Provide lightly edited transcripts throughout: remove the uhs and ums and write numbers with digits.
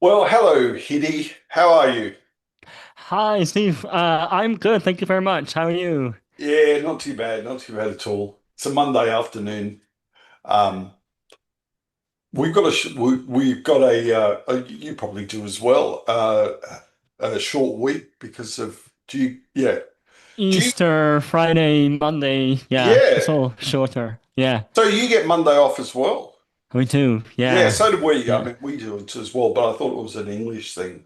Well, hello, Hidde. How are you? Hi, Steve. I'm good. Thank you very much. How are you? Yeah, not too bad, not too bad at all. It's a Monday afternoon. Um, we've got you probably do as well, a short week because of do you Easter, Friday, Monday. Yeah, yeah. it's all shorter. Yeah, So you get Monday off as well? we do. Yeah, Yeah, so do we. I yeah. mean, we do it as well, but I thought it was an English thing.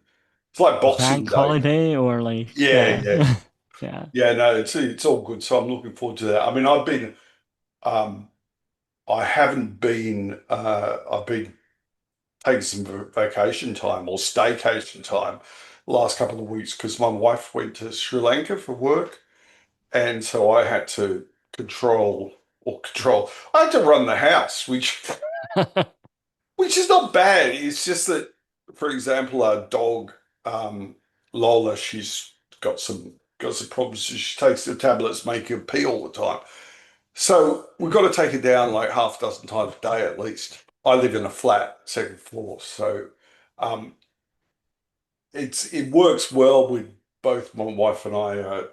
It's like Boxing Bank Day. holiday or like, Yeah, yeah, yeah, yeah. yeah. No, it's all good. So I'm looking forward to that. I mean, um, I haven't been. I've been taking some vacation time or staycation time the last couple of weeks because my wife went to Sri Lanka for work, and so I had to control. I had to run the house, which is not bad. It's just that, for example, our dog um, Lola, she's got some problems. She takes the tablets, make her pee all the time. So we've got to take it down like half a dozen times a day at least. I live in a flat, second floor, so um, it works well with both my wife and I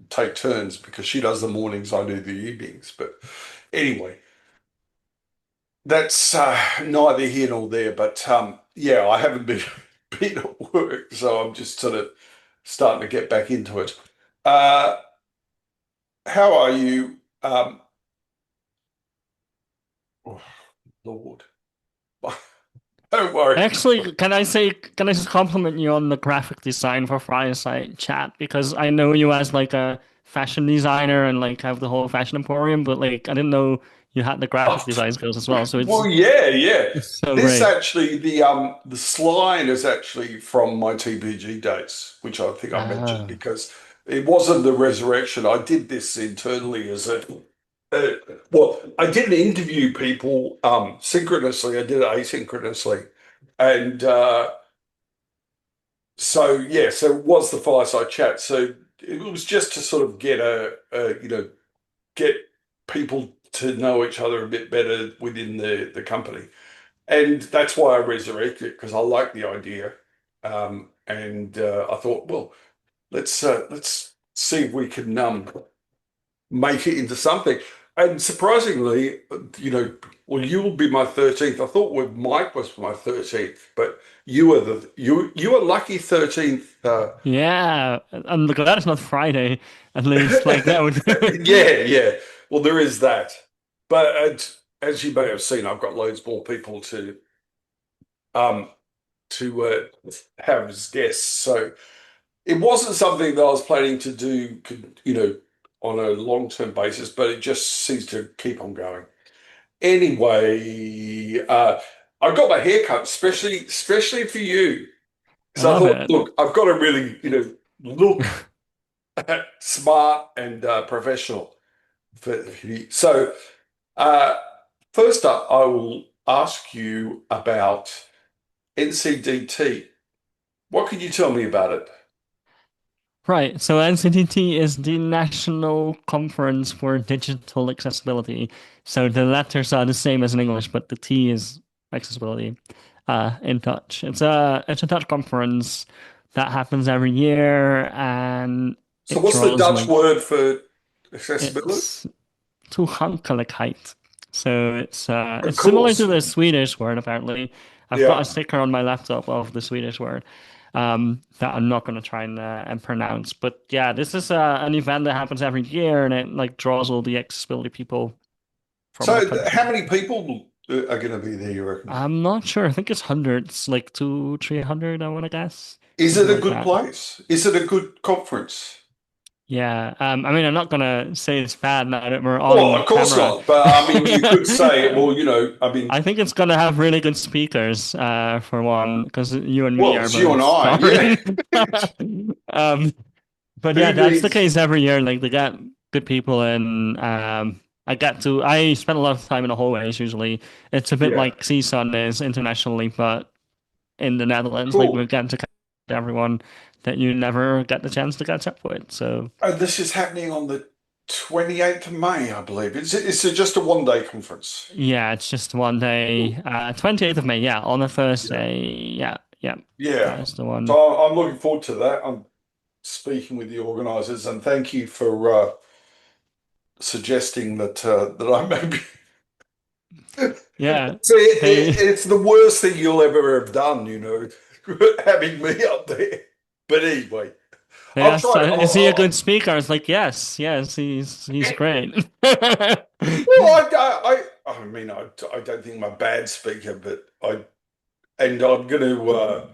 take turns because she does the mornings, I do the evenings. But anyway, that's neither here nor there. But yeah, I haven't been been at work, so I'm just sort of starting to get back into it. Uh, how are you? Oh, Lord, don't worry. Actually, can I just compliment you on the graphic design for Fireside Chat? Because I know you as like a fashion designer and like have the whole fashion emporium, but like I didn't know you had the graphic design skills as well. So Well, yeah, yeah. it's so This great. actually, the slide is actually from my TPG days, which I think I mentioned Oh. because it wasn't the resurrection. I did this internally as uh, well, I didn't interview people synchronously. I did it asynchronously, and so yeah, so it was the fireside chat. So it was just to sort of get get people to know each other a bit better within the company. And that's why I resurrected it because I like the idea. And I thought, well, let's see if we can make it into something. And surprisingly, well, you will be my 13th. I thought with Mike was my 13th, but you are lucky 13th. Yeah, I'm glad it's not Friday, at least. Like that would. Yeah, yeah. Well, there is that. But as you may have seen, I've got loads more people um, to have as guests. So it wasn't something that I was planning to do, on a long-term basis, but it just seems to keep on going. Anyway, I got my hair cut especially for you. I So I love thought, it. look, I've got to really, look smart and professional for you. So uh, first up, I will ask you about NCDT. What can you tell me about it? Right, so NCTT is the National Conference for Digital Accessibility. So the letters are the same as in English, but the T is accessibility in Dutch. It's a Dutch conference that happens every year, and So it what's the draws Dutch like word for accessibility? it's toegankelijkheid. So Of it's similar to course. the Swedish word apparently. I've got Yeah. a sticker on my laptop of the Swedish word that I'm not going to try and pronounce. But yeah, this is an event that happens every year, and it like draws all the accessibility people from the So country. how many people are going to be there, you reckon? I'm not sure. I think it's hundreds, like two, 300. I want to guess Is it something a like good that. place? Is it a good conference? Yeah. I mean, I'm not gonna say it's bad now that we're Well, on of course camera. not. But I mean, you could say, well, I mean, I think it's gonna have really good speakers, for one, because you and me well, are it's you and both I. Yeah. foreign. Um, but yeah, Who that's the needs? case every year. Like they get good people in. I spend a lot of time in the hallways usually. It's a bit Yeah. like CSUN is internationally, but in the Netherlands, like we Cool. get to catch everyone that you never get the chance to catch up with. So And this is happening on the 28th of May, I believe. It's just a one-day conference. Yeah, it's just one day. 28th of May, yeah, on a Yeah. Thursday. Yeah, yeah, Yeah. that is the one. So I'm looking forward to that. I'm speaking with the organisers, and thank you for suggesting that I maybe. Yeah, See, they it's the worst thing you'll ever have done, having me up there. But anyway, they I'll asked, try. "Is he a good speaker?" I was like, "Yes, yes, he's great." Well, I mean, I don't think I'm a bad speaker, but I'm going to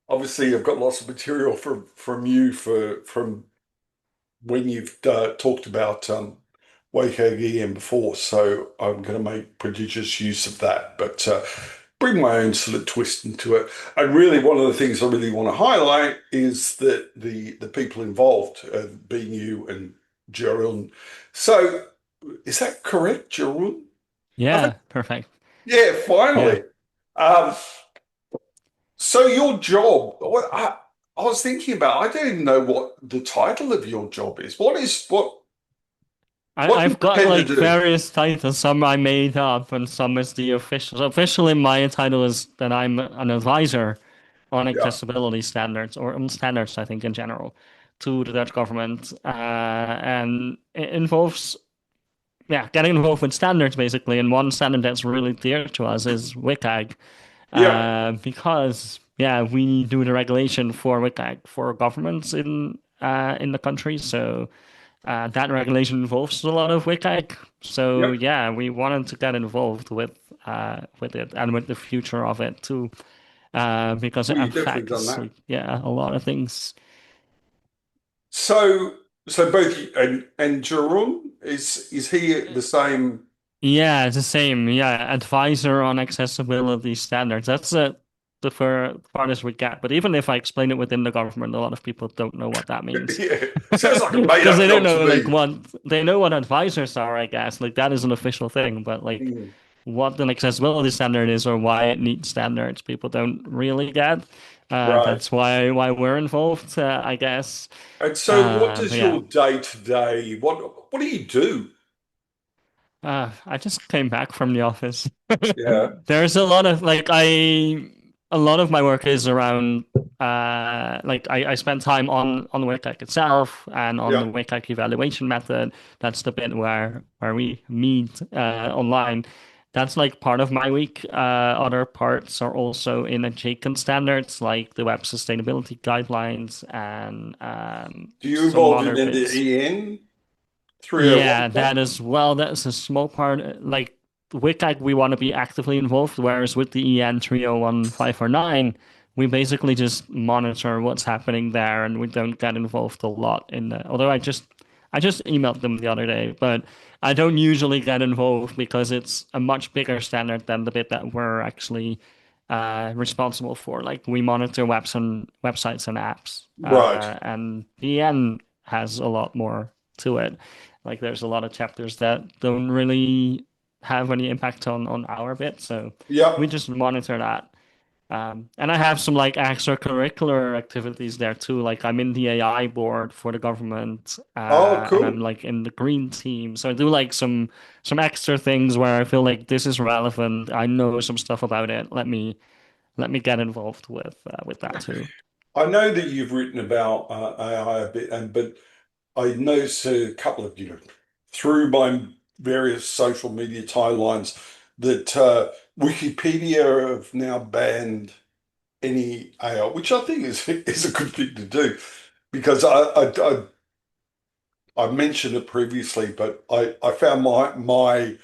obviously I've got lots of material from you from when you've talked about WCAG before, so I'm going to make prodigious use of that, but bring my own sort of twist into it. And really, one of the things I really want to highlight is that the people involved, being you and Jerome. So, is that correct, Jerome? I think, Yeah, perfect. yeah, Yeah. finally. Um, so your job, I was thinking about, I don't even know what the title of your job is. What do you I've got pretend to like do? various titles. Some I made up, and some is the official. So officially, my title is that I'm an advisor on Yeah, accessibility standards or on standards, I think, in general, to the Dutch government, and it involves yeah getting involved with standards basically. And one standard that's really dear to us is WCAG, yeah, because yeah we do the regulation for WCAG for governments in the country. So that regulation involves a lot of WCAG. So yep. yeah, we wanted to get involved with it and with the future of it too, because it Well, you've definitely done affects that. like yeah a lot of things. So, so both you and Jerome is he the same? Yeah, it's the same. Yeah, advisor on accessibility standards. That's the farthest we get. But even if I explain it within the government, a lot of people don't know what that means. Yeah, sounds like a Because made-up they don't job to know like me. what they know what advisors are, I guess. Like that is an official thing, but like Mm, what an accessibility standard is or why it needs standards, people don't really get. right. That's why we're involved, I guess. And so, what does Yeah. your day to day? What do you do? I just came back from the office. Yeah, There's a lot of like a lot of my work is around like I spend time on WCAG itself and on yeah. the WCAG evaluation method. That's the bit where we meet online. That's like part of my week. Other parts are also in adjacent standards like the web sustainability guidelines and Do you some involved in other the bits. EN 301 Yeah, stuff? that as well. That's a small part. Like with like we want to be actively involved, whereas with the EN 301-549, we basically just monitor what's happening there, and we don't get involved a lot in the. Although I just emailed them the other day, but I don't usually get involved because it's a much bigger standard than the bit that we're actually responsible for. Like we monitor websites and apps, Right. and the EN has a lot more to it. Like there's a lot of chapters that don't really have any impact on our bit, so we Yep. just monitor that. And I have some like extracurricular activities there too. Like I'm in the AI board for the government, Oh, and I'm cool. like in the green team. So I do like some extra things where I feel like this is relevant. I know some stuff about it. Let me get involved with that too. I know that you've written about AI a bit, but I noticed a couple of, through my various social media timelines that Wikipedia have now banned any AI, which I think is a good thing to do because I mentioned it previously, but I found my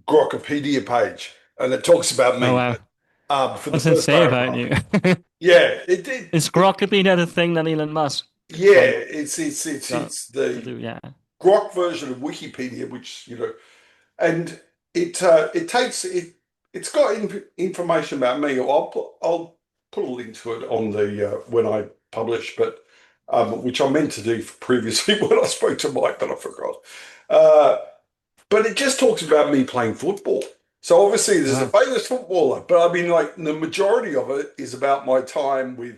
Grokpedia page and it talks about Oh me wow, for the what's it first say about paragraph. you? Yeah, it did. Is Grokkepedia the thing that Elon Musk Yeah, like got it's to the do? Yeah. Grok version of Wikipedia, which and it takes it's got information about me. I'll put a link to it on the when I publish, but which I meant to do previously when I spoke to Mike, but I forgot. Uh, but it just talks about me playing football. So obviously there's a Wow. famous footballer, but I mean like the majority of it is about my time with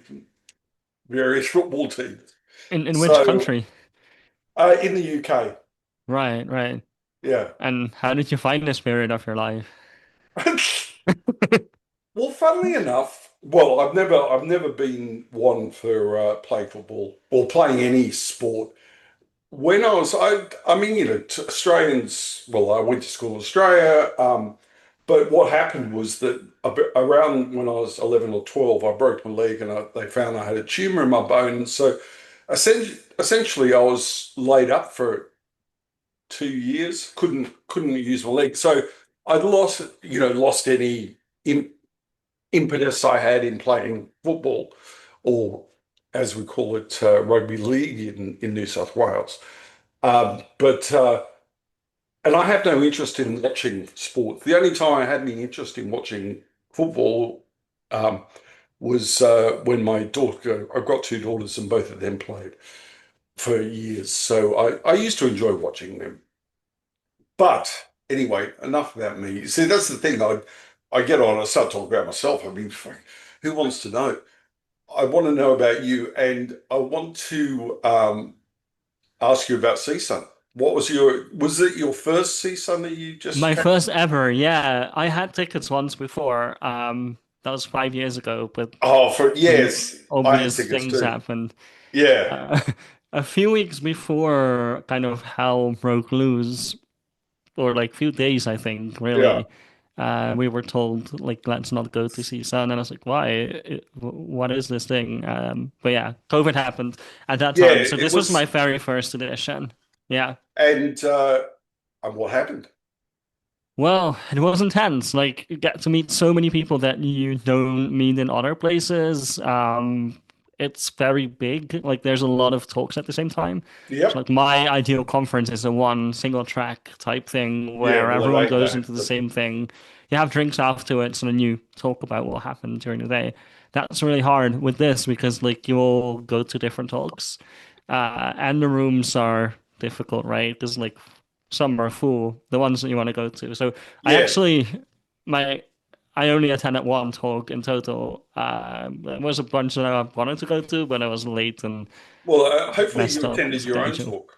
various football teams. In which So country? in the UK. Right, right. Yeah. And how did you find this period of your life? Well, funnily enough, well, I've never been one for playing football or playing any sport. When I mean, Australians. Well, I went to school in Australia, but what happened was that around when I was 11 or 12, I broke my leg, and they found I had a tumor in my bone. So, essentially, I was laid up for 2 years. Couldn't use my leg. So I'd lost any impetus I had in playing football, or as we call it, rugby league in New South Wales. But and I have no interest in watching sport. The only time I had any interest in watching football um, was when my daughter. I've got two daughters, and both of them played for years. So I used to enjoy watching them. But anyway, enough about me. See, that's the thing. I get on. I start talking about myself. I mean, who wants to know? I want to know about you, and I want to ask you about CSUN. Was it your first CSUN that you just My came? first ever, yeah. I had tickets once before. That was 5 years ago, but Oh, some yes, I had obvious tickets things too. happened. Yeah, Uh, a few weeks before kind of hell broke loose, or like few days, I think, yeah, really. We were told like let's not go to see sun, and I was like, why? What is this thing? But yeah, COVID happened at that yeah. time, so It this was my was, very first edition. Yeah. and what happened? Well, it was intense. Like you get to meet so many people that you don't meet in other places. It's very big. Like there's a lot of talks at the same time. So Yep. like my ideal conference is a one single track type thing Yeah. where Well, it everyone ain't goes that, into the but same thing. You have drinks afterwards, and then you talk about what happened during the day. That's really hard with this because like you all go to different talks, and the rooms are difficult, right? Because like some are full, the ones that you want to go to. So I yeah. actually, my, I only attended one talk in total. There was a bunch that I wanted to go to, but I was late and Well, hopefully messed you up the attended your own schedule. talk.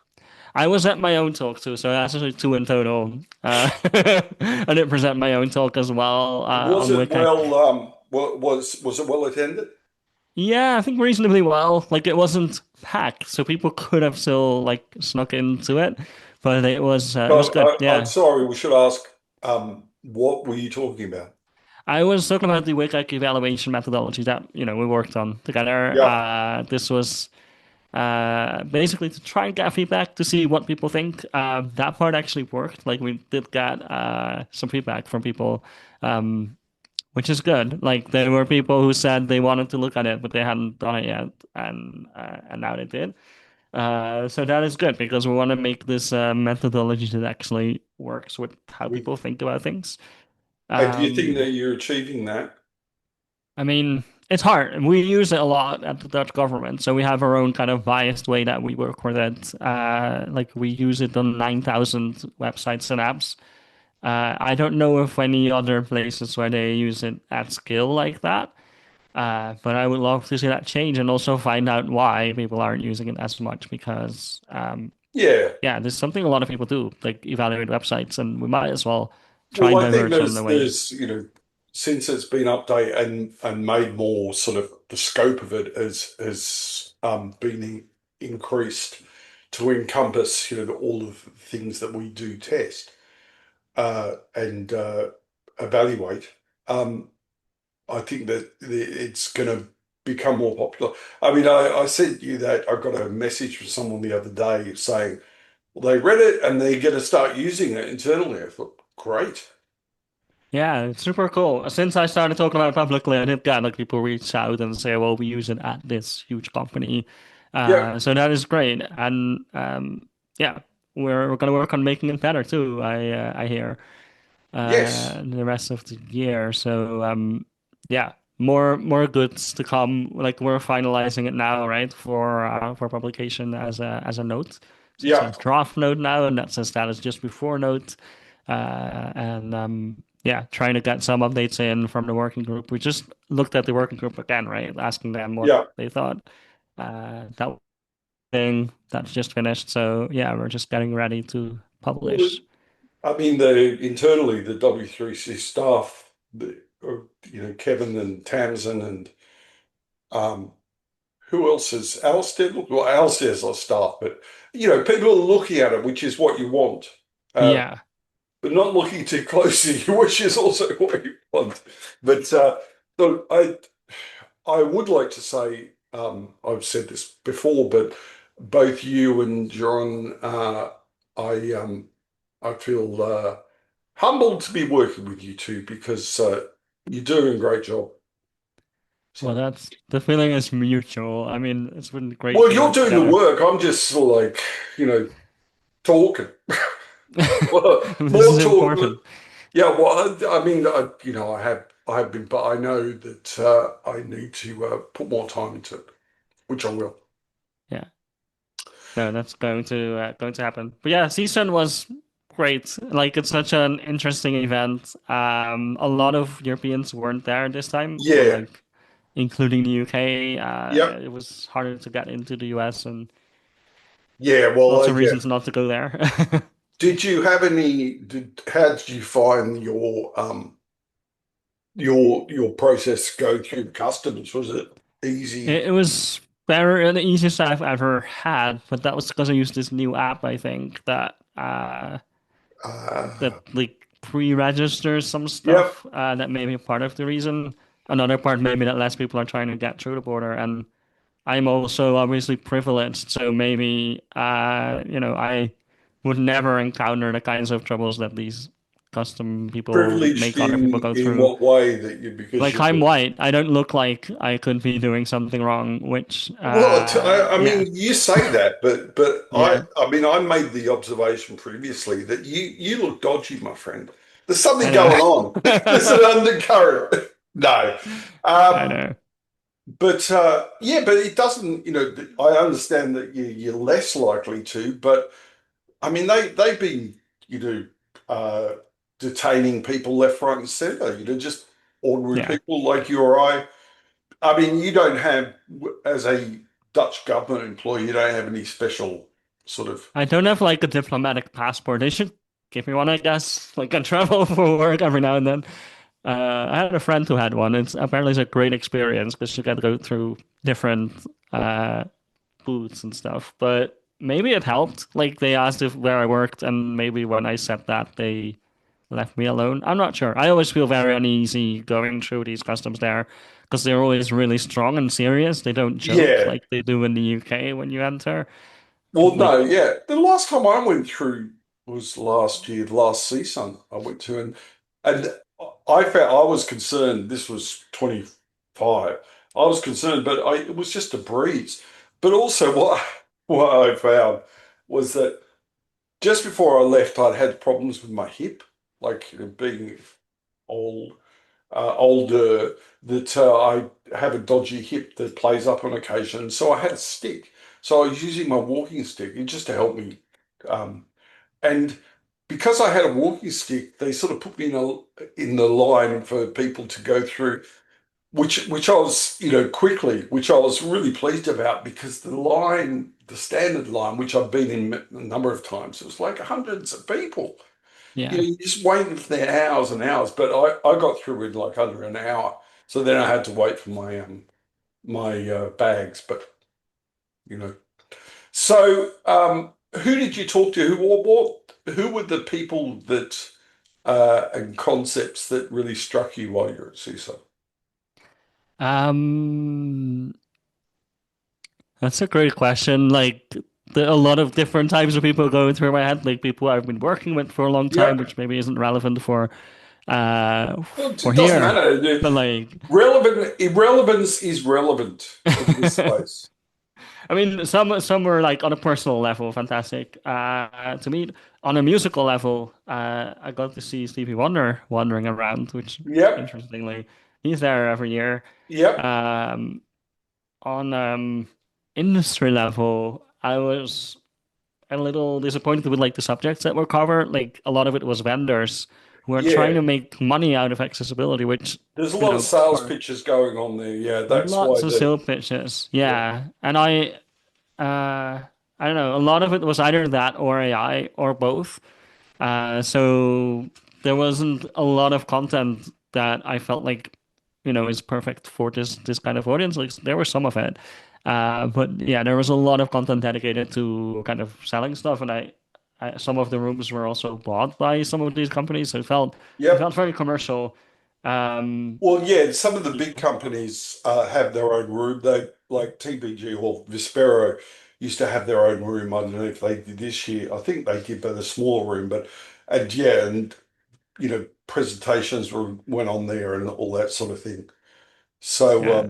I was at my own talk too, so that's actually two in total. I didn't present my own talk as well, Was on it which I, well? Was it well attended? yeah, I think reasonably well. Like it wasn't packed, so people could have still like snuck into it, but it was So good. I'm Yeah. sorry. We should ask. What were you talking about? I was talking about the WCAG evaluation methodology that we worked on together. Yeah. This was basically to try and get feedback to see what people think. That part actually worked. Like we did get some feedback from people, um, which is good. Like there were people who said they wanted to look at it, but they hadn't done it yet, and now they did. So that is good because we want to make this methodology that actually works with how We, people think about things. do you think Um, that you're achieving that? I mean, it's hard. We use it a lot at the Dutch government, so we have our own kind of biased way that we work with it. Like we use it on 9,000 websites and apps. I don't know of any other places where they use it at scale like that. But I would love to see that change and also find out why people aren't using it as much because, Yeah. yeah, there's something a lot of people do, like evaluate websites, and we might as well try Well, and I think diverge them the way. there's since it's been updated and made more sort of the scope of it has been increased to encompass all of the things that we do test and evaluate. Um, I think that it's going to become more popular. I mean, I sent you that. I got a message from someone the other day saying, well, they read it and they're going to start using it internally. I thought, great. Yeah, it's super cool. Since I started talking about it publicly, I did get like people reach out and say, "Well, we use it at this huge company," Yeah. so that is great. And yeah, we're gonna work on making it better too. I hear Yes. the rest of the year. So yeah, more goods to come. Like we're finalizing it now, right, for publication as a note. So it Yeah. says draft note now, and that says status just before note. And yeah, trying to get some updates in from the working group. We just looked at the working group again, right, asking them what Yeah. they thought. That. thing that's just finished. So yeah, we're just getting ready to Well, publish. I mean, the internally the W3C staff, Kevin and Tamsin and um, who else is Alistair? Well, Alistair's our staff, but people are looking at it, which is what you want, uh, Yeah. but not looking too closely, which is also what you want. But look, I would like to say, I've said this before, but both you and John, I I feel humbled to be working with you two because you're doing a great job. Well, So, that's the feeling is mutual. I mean, it's been great well, to you're work doing the together. work. I'm just sort of like, talking. Well, This is more talk. important. Yeah, well, I mean, I have been, but I know that I need to put more time into it, which I will. Yeah. No, that's going to happen. But yeah, season was great. Like it's such an interesting event. A lot of Europeans weren't there this time, or Yeah, like including the UK. yep, It was harder to get into the US and yeah. Well, lots of yeah. reasons not to go there. Did you have any? How did you find your process go through the customs? Was it easy? It was better, the easiest I've ever had, but that was because I used this new app, I think, that Uh, like pre-registers some yep. stuff. That may be part of the reason. Another part maybe that less people are trying to get through the border, and I'm also obviously privileged, so maybe I would never encounter the kinds of troubles that these custom people Privileged make other people go in through. what way that you because Like you I'm white, I don't look like I could be doing something wrong, which well, I yeah, mean, you say that, but I, yeah, I mean, I made the observation previously that you look dodgy, my friend. There's something I know. going on. There's an undercurrent. No, I um, know. but yeah, but it doesn't. I understand that you're less likely to, but I mean, they've been you know uh, detaining people left, right, and centre. Just ordinary Yeah. people like you or I. I mean, you don't have, as a Dutch government employee, you don't have any special sort of. I don't have like a diplomatic passport. They should give me one, I guess. Like I travel for work every now and then. I had a friend who had one. It's apparently it's a great experience because you got to go through different uh, booths and stuff. But maybe it helped. Like they asked if where I worked, and maybe when I said that, they left me alone. I'm not sure. I always feel very uneasy going through these customs there because they're always really strong and serious. They don't joke Yeah. like they do in the UK when you enter. Well, Like, no, yeah. The last time I went through was last year, last season I went to, and I found I was concerned. This was 25. I was concerned, but it was just a breeze. But also, what I found was that just before I left, I'd had problems with my hip, like being old older, that I have a dodgy hip that plays up on occasion. So I had a stick. So I was using my walking stick just to help me. Um, and because I had a walking stick, they sort of put me in the line for people to go through, which I was, quickly, which I was really pleased about because the standard line, which I've been in a number of times, it was like hundreds of people. yeah. You're just waiting for their hours and hours. But I got through in like under an hour. So then I had to wait for my bags. But you know, so who did you talk to? Who were the people that and concepts that really struck you while you're at CISO? Um, that's a great question. Like, a lot of different types of people going through my head. Like people I've been working with for a long time, Yep. which maybe isn't relevant Well, for it doesn't here. matter. But like, Irrelevance is relevant in this space. I mean, some were like on a personal level, fantastic. To meet on a musical level, I got to see Stevie Wonder wandering around, which Yep. interestingly, he's there every year. Yep. Um, on industry level, I was a little disappointed with like the subjects that were covered. Like a lot of it was vendors who are trying Yeah. to make money out of accessibility, which There's a lot of sales for pitches going on there. Yeah, that's why lots of sales pitches. yeah. Yeah, and I I don't know. A lot of it was either that or AI or both. So there wasn't a lot of content that I felt like, is perfect for this kind of audience. Like there was some of it, but yeah, there was a lot of content dedicated to kind of selling stuff, and some of the rooms were also bought by some of these companies, so it felt Yep. very commercial. Um, Well, yeah, some of the big companies have their own room. They like TPG or Vispero used to have their own room. I don't know if they did this year. I think they did, but a smaller room. But and yeah, and presentations went on there and all that sort of thing. So yeah.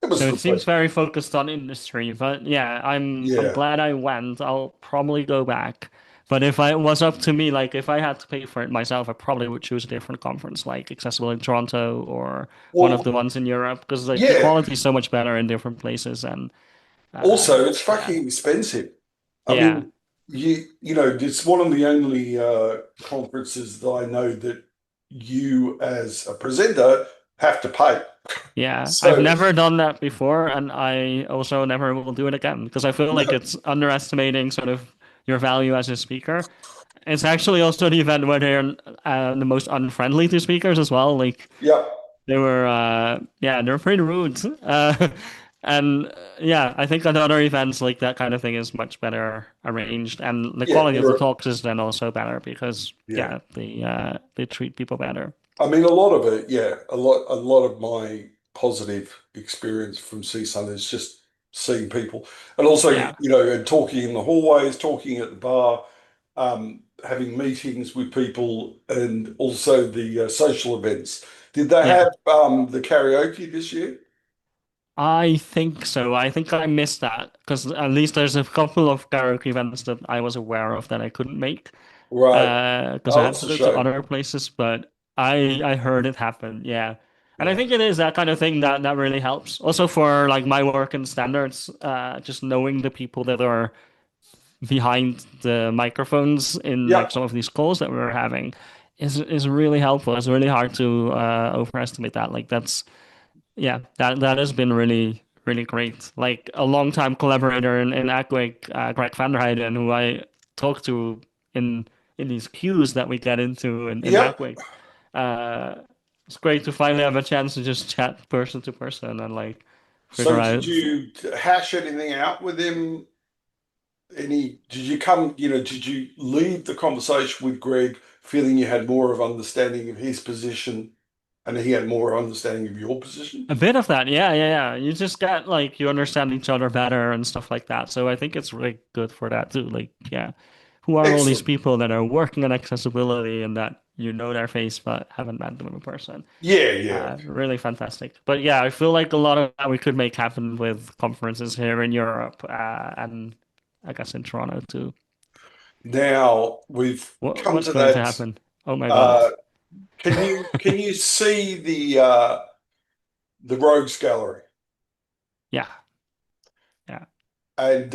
it was a So it good place. seems very focused on industry, but yeah, I'm Yeah, glad I went. I'll probably go back. But if it was up to me, like if I had to pay for it myself, I probably would choose a different conference, like Accessible in Toronto or one of well, the ones in Europe, because like the yeah. quality is so much better in different places. And Also, it's yeah, fucking expensive. I yeah, mean, it's one of the only conferences that I know that you, as a presenter, have to pay. yeah. I've So, never done that before, and I also never will do it again because I feel like no, it's underestimating sort of your value as a speaker. It's actually also the event where they're the most unfriendly to speakers as well. Like yeah, they were pretty rude. And yeah, I think at other events like that kind of thing is much better arranged, and the yeah, quality of the talks is then also better because yeah. yeah, they treat people better. I mean, a lot of it, yeah, a lot of my positive experience from CSUN is just seeing people, and also, Yeah, and talking in the hallways, talking at the bar, having meetings with people, and also the social events. Did they yeah. have the karaoke this year? I think so. I think I missed that because at least there's a couple of karaoke events that I was aware of that I couldn't make. Right. Because I Oh, had that's to a go to shame. other places, but I heard it happen. Yeah. And I Yeah. think it is that kind of thing that really helps. Also for like my work and standards, just knowing the people that are behind the microphones in like Yep. some of these calls that we're having is really helpful. It's really hard to overestimate that. Like that's yeah, that has been really great. Like a longtime collaborator in Acquake, Greg van der Heijden, who I talk to in in these queues that we get into in Yep. Acquake. Uh, it's great to finally have a chance to just chat person to person and like So figure did out. you hash anything out with him? Did you come, did you leave the conversation with Greg feeling you had more of understanding of his position and he had more understanding of your position? A bit of that, yeah. You just get like you understand each other better and stuff like that. So I think it's really good for that too. Like, yeah, who are all these Excellent. people that are working on accessibility and that you know their face but haven't met them in person? Yeah, yeah. Really fantastic. But yeah, I feel like a lot of that we could make happen with conferences here in Europe and I guess in Toronto too. Now we've come What's to going to that. happen? Oh my God. Uh, can you see the Rogues Gallery? Yeah, yeah, And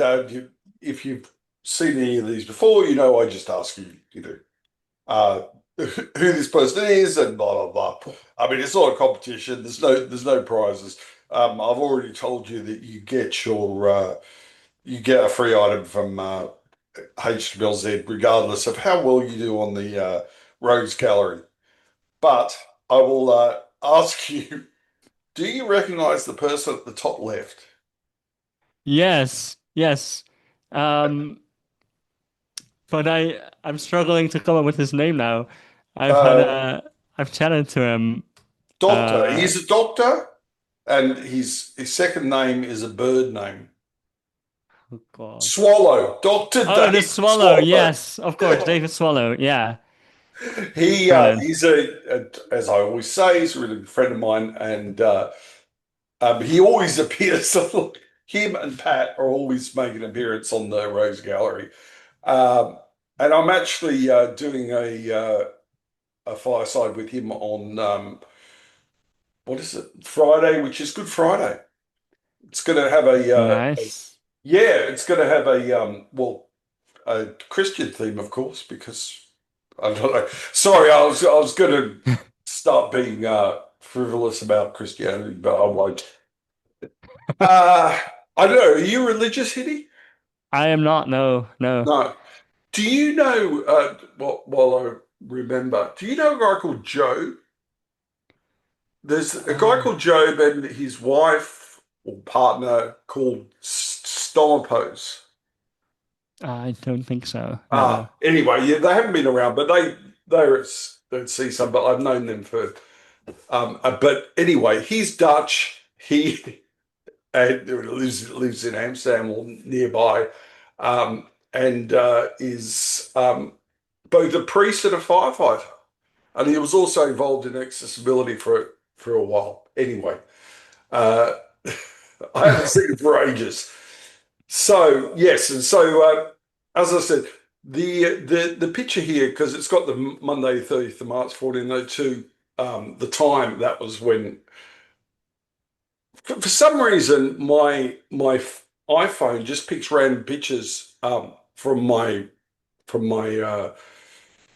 if you've seen any of these before, I just ask you, uh, who this person is and blah blah blah. I mean, it's not a competition. There's no prizes. I've already told you that you get a free item from HWLZ, regardless of how well you do on the Rogues Gallery. But I will ask you: do you recognise the person at the top left? yes. Um, but I'm struggling to come up with his name now. I've had Uh, a I've chatted to him. Doctor. Uh, He's a doctor, and his second name is a bird name. oh God. Swallow. Doctor Oh, the David Swallow. Swallow. Yes, of course, David Swallow. Yeah, brilliant. He's as I always say, he's a really good friend of mine, and he always appears. Him and Pat are always making an appearance on the Rose Gallery, um, and I'm actually doing a fireside with him on what is it, Friday, which is Good Friday. It's going to have Nice. it's going to have a Christian theme, of course, because I don't know. Sorry, I was going to start being frivolous about Christianity, but I won't. Uh, I don't know. Are you religious, Hitty? I am not. No, no. No. Do you know, while I remember, do you know a guy called Joe? There's a guy Uh, called Job and his wife or partner called Stomopos. I don't think so. No. Anyway, yeah, they haven't been around, but they're at CSUN, but I've known them for. But anyway, he's Dutch. He lives in Amsterdam or nearby, and is both a priest and a firefighter. And he was also involved in accessibility for a while. Anyway, uh, I haven't seen him for ages. So yes, and so as I said, the picture here because it's got the Monday 30th of March 1402. The time that was when, for some reason, my iPhone just picks random pictures from my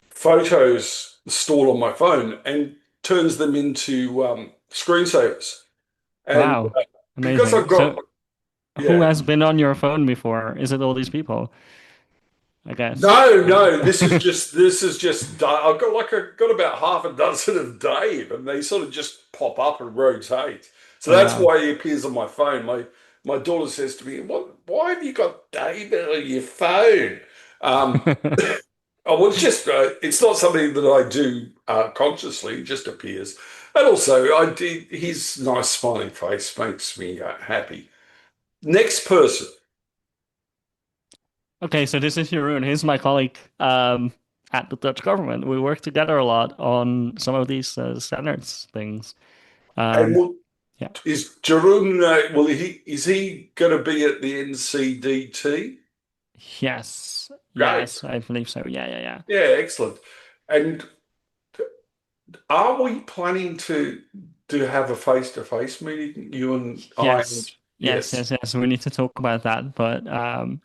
photos stored on my phone and turns them into screensavers. And Wow. because Amazing. I've got, So, who yeah. has been on your phone before? Is it all these people? I guess. No, no, this is just I've got got about half a dozen of Dave, and they sort of just pop up and rotate. So Oh, that's wow. why he appears on my phone. My daughter says to me, "What? Why have you got David on your phone?" Um, oh, well, it's not something that I do consciously. It just appears, and also I did. His nice smiling face makes me happy. Next person. Okay, so this is Jeroen. He's my colleague at the Dutch government. We work together a lot on some of these standards things. And Um, will yeah. Is Jeroen, is he going to be at the NCDT? Yes. Great. Yes, I believe so. Yeah, yeah, yeah. Yeah, excellent. And are we planning to have a face-to-face meeting, you and I? And Yes. Yes, yes. yes, yes. We need to talk about that. But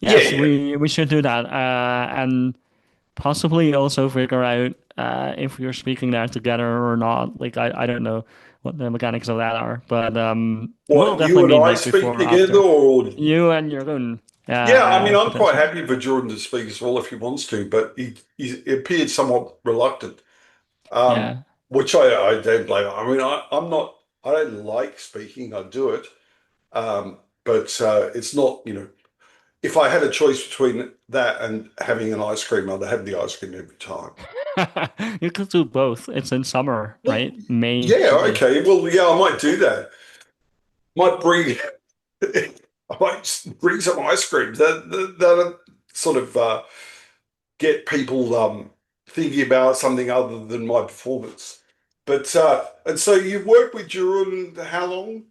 Yeah, yes, yeah. we should do that. And possibly also figure out if we're speaking there together or not. Like I don't know what the mechanics of that are, but we'll What, you definitely and meet I like speak before or together, after. or You and your own, yeah, I mean, I'm quite potentially. happy for Jordan to speak as well if he wants to, but he appeared somewhat reluctant, um, Yeah. which I don't blame him. I mean, I'm not, I don't like speaking, I do it. But it's not, if I had a choice between that and having an ice cream, I'd have the ice cream every time. You could do both. It's in summer, Well, right? May yeah, should be. okay. Well, yeah, I might do that. Might bring, I might just bring some ice cream. That sort of get people thinking about something other than my performance. But and so you've worked with Jurun how long?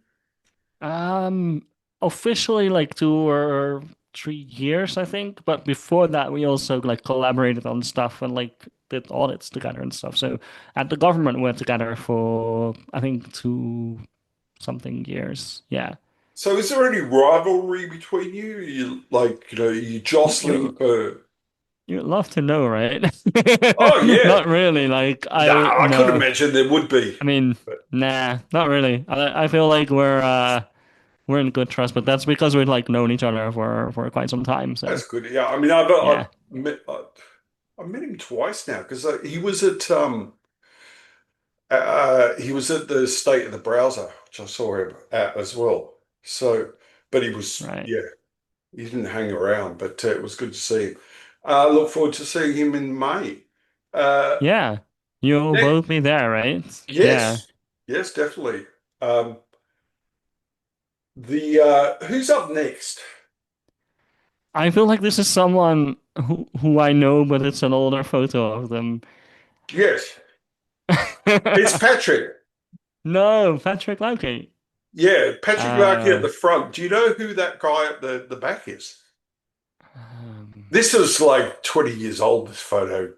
Um, Officially like 2 or 3 years, I think. But before that, we also like collaborated on stuff and like did audits together and stuff. So at the government, we were together for I think 2 something years. Yeah. So is there any rivalry between you? You like, you You jostling you for. you'd love to know, right? Oh yeah. Not really. Like Nah, I I could no. imagine there would be. I mean, But nah, not really. I feel like we're in good trust, but that's because we've like known each other for quite some time. So that's good. Yeah, I mean, yeah, I've met him twice now because he was at the State of the Browser, which I saw him at as well. So, but he was, right. yeah, he didn't hang around, but it was good to see him. Look forward to seeing him in May. Uh, Yeah, you'll next, both be there, right? Yeah. yes, yes, definitely. Um, the who's up next? I feel like this is someone who I know, but it's an older photo of them. Yes, it's Patrick. No, Patrick Lowkey. Yeah, Patrick Larky at Uh, the front. Do you know who that guy at the back is? um, This is like 20 years old, this photo.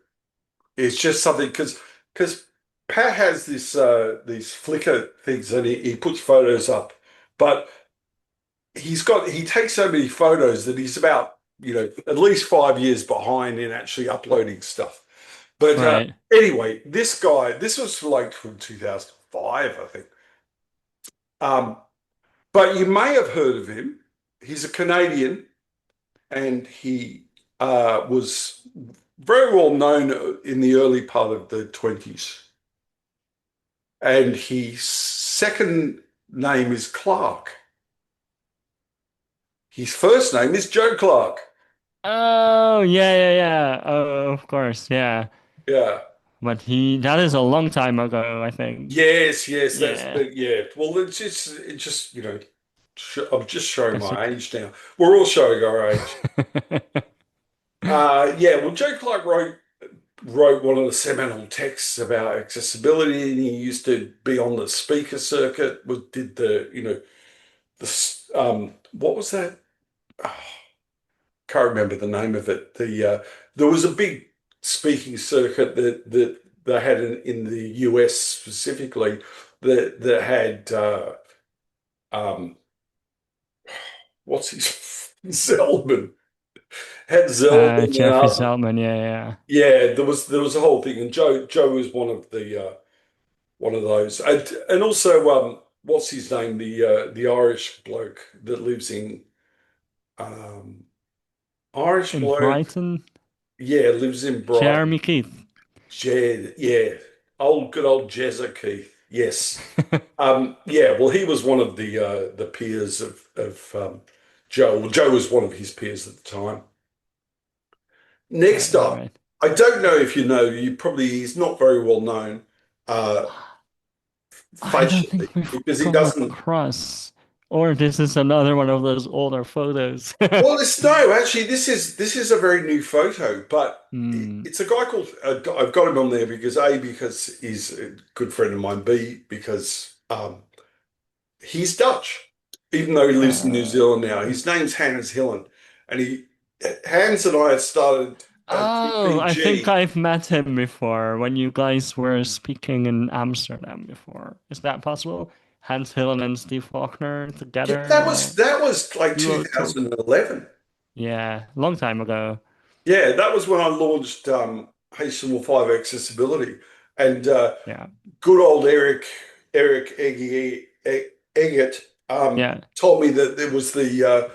It's just something because Pat has these Flickr things and he puts photos up, but he takes so many photos that he's about, at least 5 years behind in actually uploading stuff. But right. anyway, this was like from 2005, I think. Um, but you may have heard of him. he's a Canadian, and he was very well known in the early part of the 20s. And his second name is Clark. His first name is Joe Clark. Oh, yeah, yeah, yeah. Oh, of course, yeah. Yeah. But that is a long time ago, I think. Yes, yes, that's Yeah. but yeah. Well, it's just I'm just showing That's a, my age now. We're all showing our age. Yeah. Well, Joe Clark wrote one of the seminal texts about accessibility, and he used to be on the speaker circuit. Did what was that? Oh, can't remember the name of it. There was a big speaking circuit that they had in the US specifically that had um, what's his Zelman had Zelman and Jeffrey Zeltman, yeah, yeah. yeah, there was a whole thing, and Joe was one of the one of those, and also what's his name, the Irish bloke that lives in um, Irish In bloke, Brighton, yeah, lives in Brighton. Jeremy Keith. Jed, yeah, good old Jezza Keith, yes. Yeah, well, he was one of the peers of Joe. Well, Joe was one of his peers at the time. Right, Next right, up, right. I don't know if you know, he's not very well known uh, I don't facially think we've because he come doesn't. across, or this is another one of those older photos. Well, no, actually, this is a very new photo, but Hmm. it's a guy called. I've got him on there because A, because he's a good friend of mine. B, because he's Dutch, even though he lives in New Zealand now. Uh, His name's Hans Hillen, and Hans and I had started oh, I think TPG. I've met him before when you guys were speaking in Amsterdam before. Is that possible? Hans Hillen and Steve Faulkner Yeah, together that was while that was like you all talk. 2011. Yeah, long time ago. Yeah, that was when I launched HTML5 accessibility, and Yeah, good old Eric Eggett yeah. told me that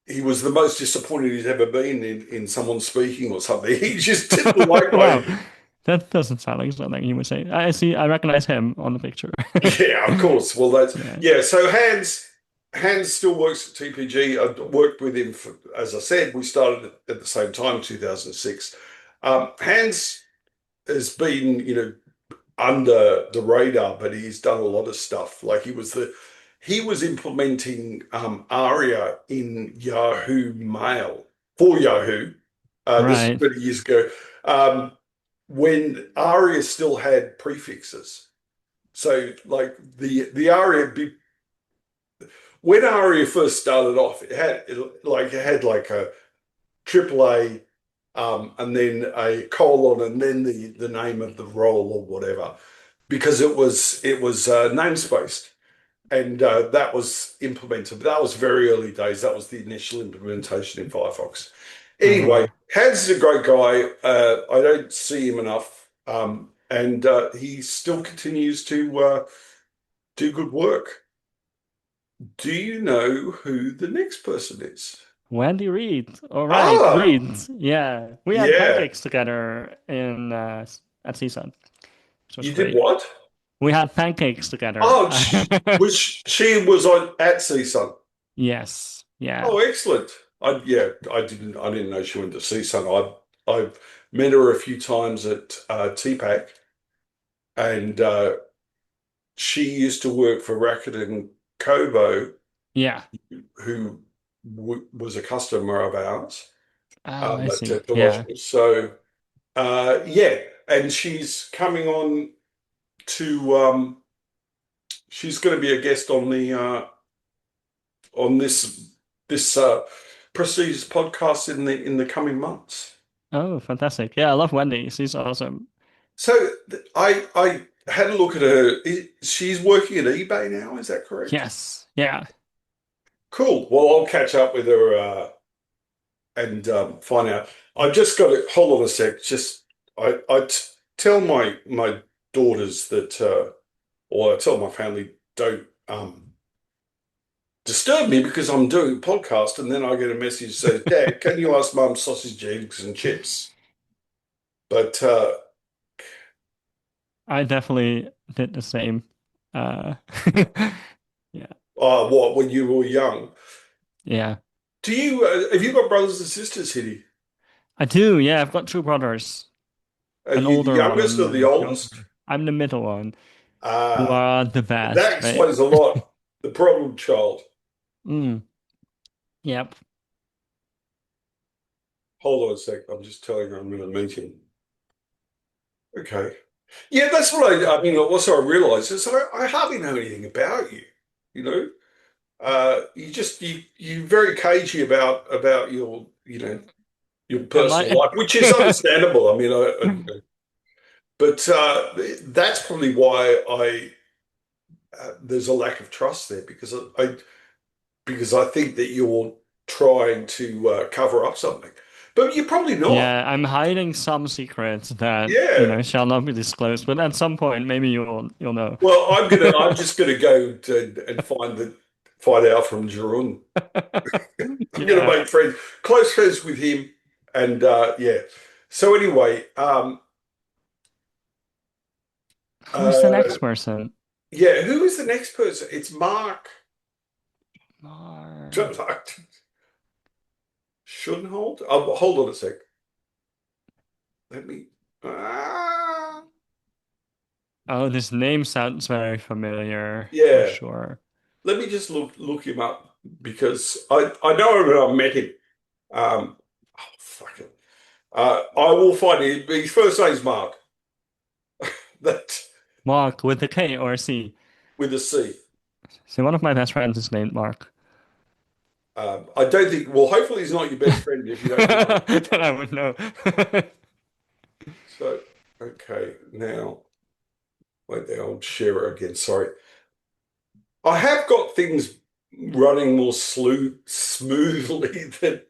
he was the most disappointed he's ever been in someone speaking or something. He just didn't like Wow, my. that doesn't sound like something he would say. I see. I recognize him on the picture. Yeah, of course. Well, that's Yeah, yeah. So Hans still works at TPG. I worked with him for, as I said, we started at the same time, 2006. Hans has been, under the radar, but he's done a lot of stuff. Like he was implementing ARIA in Yahoo Mail for Yahoo. This is right. 20 years ago, um, when ARIA still had prefixes. So like the ARIA when ARIA first started off, it had like a triple A, and then a colon, and then the name of the role or whatever, because it was namespaced, and that was implemented. But that was very early days. That was the initial implementation in Firefox. Anyway, Uh-huh. Hans is a great guy. I don't see him enough, and he still continues to do good work. Do you know who the next person is? Wendy Reed. All right, Ah, Reed. Yeah, we had yeah. pancakes together in at Seaside, which was You did great. what? We had pancakes together. Oh, which she was on at CSUN. Yes. Yeah. Oh, excellent. I didn't know she went to CSUN. I've met her a few times at TPAC, and she used to work for Racket and Kobo, Yeah. who was a customer of ours Oh, I at see. Yeah. Technological. So yeah, and she's coming on to she's going to be a guest on this prestigious podcast in the coming months. Oh, fantastic. Yeah, I love Wendy. She's awesome. So I had a look at her. She's working at eBay now. Is that correct? Yes. Yeah. Cool. Well, I'll catch up with her and find out. I just got to hold on a sec. Just tell my daughters that, or I tell my family, don't disturb me because I'm doing a podcast, and then I get a message that says, "Dad, can you ask Mum sausage, eggs, and chips?" But I definitely did the same. Uh, yeah, what when you were young? yeah, Do you have you got brothers and sisters, Hitty? I do. Yeah, I've got two brothers, Are an you the older one youngest or and the a oldest? younger. I'm the middle one, who Ah, are the that best, right? explains a lot. The problem child. Mm, yep. Hold on a sec. I'm just telling her I'm in a meeting. Okay. Yeah, that's what I mean. Also, I realised is I hardly know anything about you. You know, you're very cagey about your your Am I? personal life, which is understandable. I mean, but that's probably why I there's a lack of trust there because I think that you're trying to cover up something, but you're probably not. Yeah, I'm hiding some secrets that, Yeah. shall not be disclosed, but at some point maybe you'll know. Well, I'm just gonna go to, and find out from Jerun. I'm gonna Yeah. make friends, close friends with him, and yeah. So anyway, Who's the uh, next person? yeah. Who is the next person? It's Mark. Mark. Shouldn't hold. Hold on a sec. Let me. Ah, Oh, this name sounds very familiar for yeah. sure. Let me just look him up because I know him and I met him. Oh fuck it. I will find him. His first name's Mark. That Mark with a K or a C. with a C. So one of my best friends is named Mark. I don't think. Well, hopefully he's not your best friend if you don't know him. Then I would know. So okay, now wait there. I'll share it again. Sorry. I have got things running more smoothly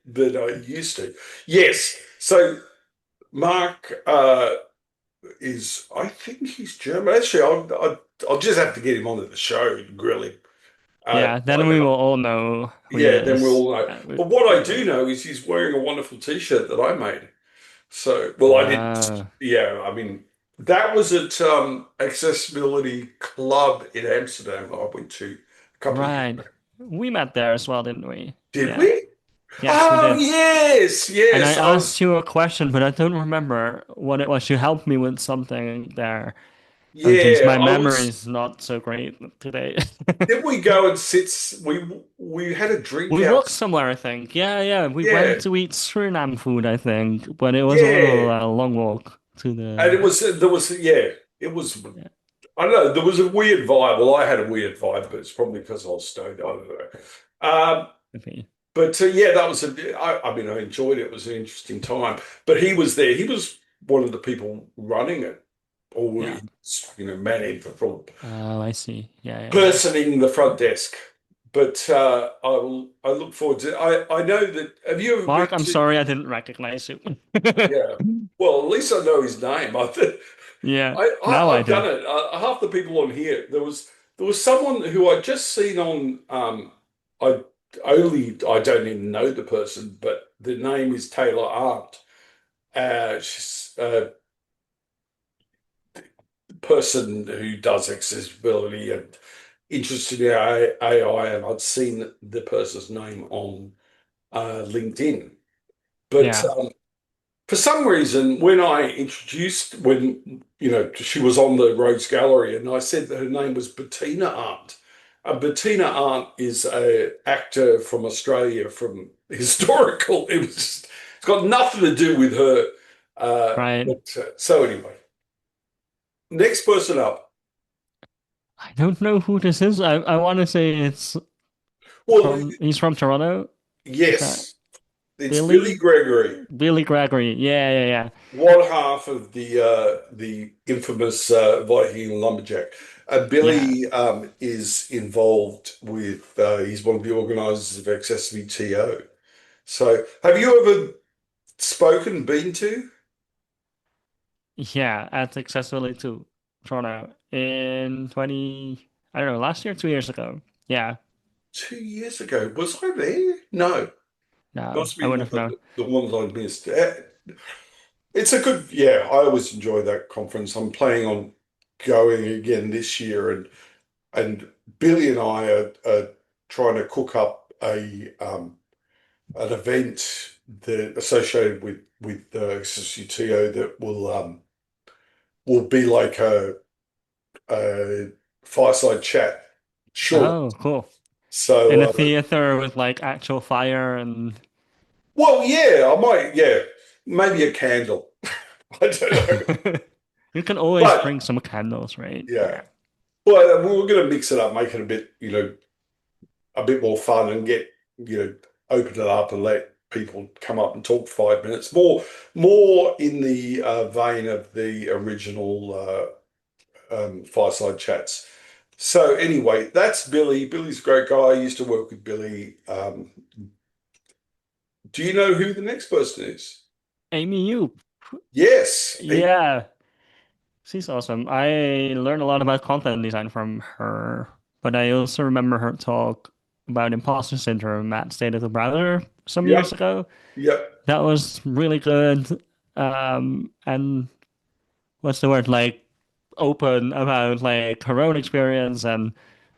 than I used to. Yes. So Mark is, I think he's German. Actually, I'll just have to get him onto the show and grill him. Yeah, then Find we will out. all know who he Yeah, then is. we'll know. We But what I probably. do know is he's wearing a wonderful T-shirt that I made. So, well, I didn't. Ah, Yeah, I mean, that was at Accessibility Club in Amsterdam. I went to a couple of years right. back. We met there as well, didn't we? Did Yeah. we? Yes, we Oh, did. yes, And I yes. I asked was, you a question, but I don't remember what it was. You helped me with something there. Since yeah, my I memory was. is not so great today. Did we go and sit? We had a drink We out. walked somewhere, I think. Yeah, yeah. We went Yeah, to eat Suriname food, I think, but it was a little yeah. long walk to And it the. was there was yeah. It was Yeah, I don't know. There was a weird vibe. Well, I had a weird vibe, but it's probably because I was stoned. I don't know. maybe. But yeah, that was I mean, I enjoyed it. It was an interesting time. But he was there. He was one of the people running it, or Yeah. manning the front, Oh, I see. Yeah, yeah, yeah. personing the front desk. But I look forward to. I know that. Have you ever been Mark, I'm to? sorry I didn't recognize you. Yeah. Well, at least I know his name. Yeah, now I I've done do. it. Half the people on here, there was someone who I'd just seen on. I I don't even know the person, but the name is Taylor Arndt. She's a person who does accessibility and interested in AI, and I'd seen the person's name on LinkedIn. But Yeah, for some reason, when she was on the Rhodes Gallery, and I said that her name was Bettina Arndt. Bettina Arndt is a actor from Australia from historical. It's got nothing to do with her. right. So anyway, next person up. I don't know who this is. I want to say it's Well, he's from Toronto. Is that yes, it's Billy Billy? Gregory, Billy Gregory. Yeah, yeah, yeah. one half of the infamous Viking lumberjack. Yeah. Billy is involved with. He's one of the organisers of XSVTO. So, have you ever been to? Yeah, at Accessibility to Toronto in 20, I don't know, last year, 2 years ago. Yeah. 2 years ago. Was I there? No, No, must I be one wouldn't have of known. the ones I missed. It's a good, yeah. I always enjoy that conference. I'm planning on going again this year, and Billy and I are trying to cook up a an event that associated with the SSUTO that will be like a fireside chat short. Oh, cool. In So, a theater with like actual fire and well, yeah, I might, yeah, maybe a candle. I don't know, you can always bring but some candles, right? yeah, Yeah. well, we're going to mix it up, make it a bit, a bit more fun, and open it up and let people come up and talk for 5 minutes. More in the vein of the original fireside chats. So anyway, that's Billy. Billy's a great guy. I used to work with Billy. Do you know who the next person is? Amy, you. Yes. Yeah, she's awesome. I learned a lot about content design from her, but I also remember her talk about imposter syndrome at State of the Brother some years Yep. ago. Yep. That was really good. And what's the word? Like open about like her own experience and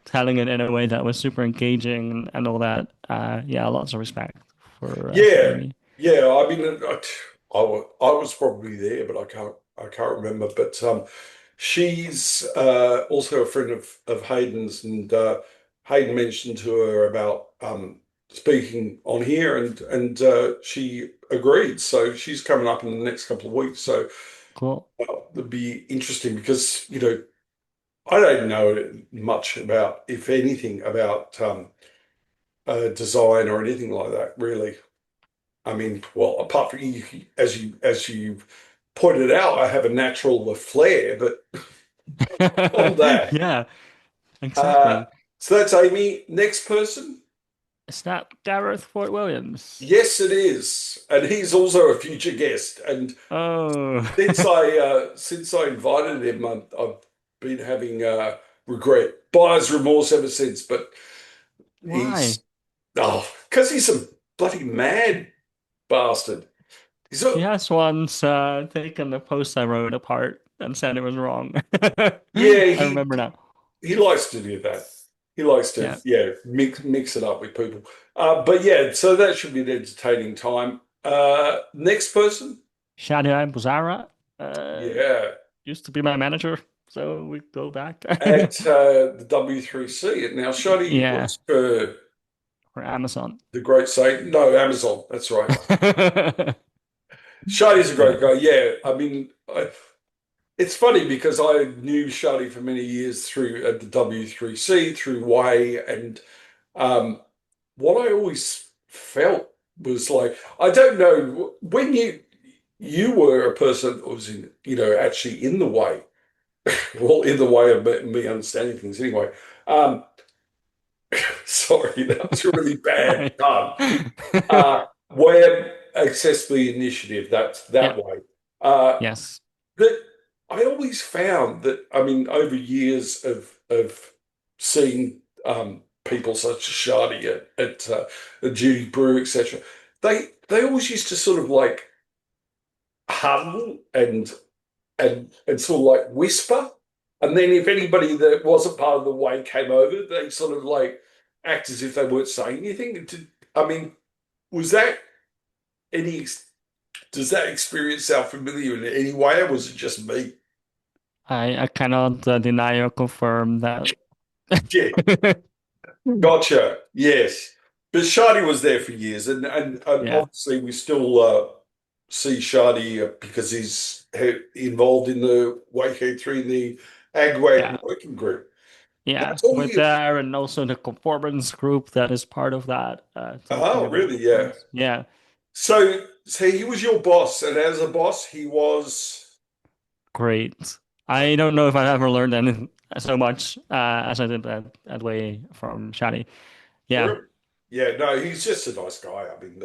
telling it in a way that was super engaging and all that. Yeah, lots of respect for Yeah. Amy. Yeah. I mean, I was probably there, but I can't remember. But she's also a friend of Hayden's, and Hayden mentioned to her about speaking on here, and she agreed. So she's coming up in the next couple of weeks. So Cool. it'll be interesting because I don't know much about, if anything, about design or anything like that, really. I mean, well, apart from as you pointed out, I have a natural flair, but on that. Yeah, Uh, exactly. so that's Amy. Next person? Is that Gareth Fort Williams? Yes, it is, and he's also a future guest. And Oh, since I invited him, I've been having regret, buyer's remorse ever since. But why? he's because he's a bloody mad bastard. He's a He has once taken the post I wrote apart and said it was wrong. Yeah, I remember now. he likes to do that. He likes to, Yeah. yeah, mix it up with people. But yeah, so that should be an entertaining time. Next person? Shadia Buzara uh, Yeah, used to be my manager, so we go back. at the W3C. Now, Shadi Yeah, works for for Amazon. the great Satan. No, Amazon. That's right. Shadi's a great Yeah. guy. Yeah, I mean, it's funny because I knew Shadi for many years through at the W3C, through Way, and um, what I always felt was like, I don't know, when you were a person that was in, actually in the way, well, in the way of me understanding things anyway. Um, sorry, that was a really bad Fine. pun. Web accessibility initiative, that's that Yeah. way. Uh, Yes. that I always found that, I mean, over years of seeing people such as Shardy at Judy Brew, etc., they always used to sort of like huddle and sort of like whisper, and then if anybody that wasn't part of the way came over, they sort of like act as if they weren't saying anything. I mean, was that any? Does that experience sound familiar in any way, or was it just me? I cannot deny or confirm that. Yeah. Gotcha. Yes. But Shardy was there for years, and Yeah. obviously we still see Shardy because he's involved in the YK3 in the Yeah. AgWag working group. Now, Yeah. We're talking of, there and also the conformance group that is part of that, talking oh, about really? Yeah. things. Yeah. So he was your boss, and as a boss, he was Great. I don't know if I've ever learned anything so much as I did at Way from Shadi. Yeah, really, yeah. No, he's just a nice guy. I mean,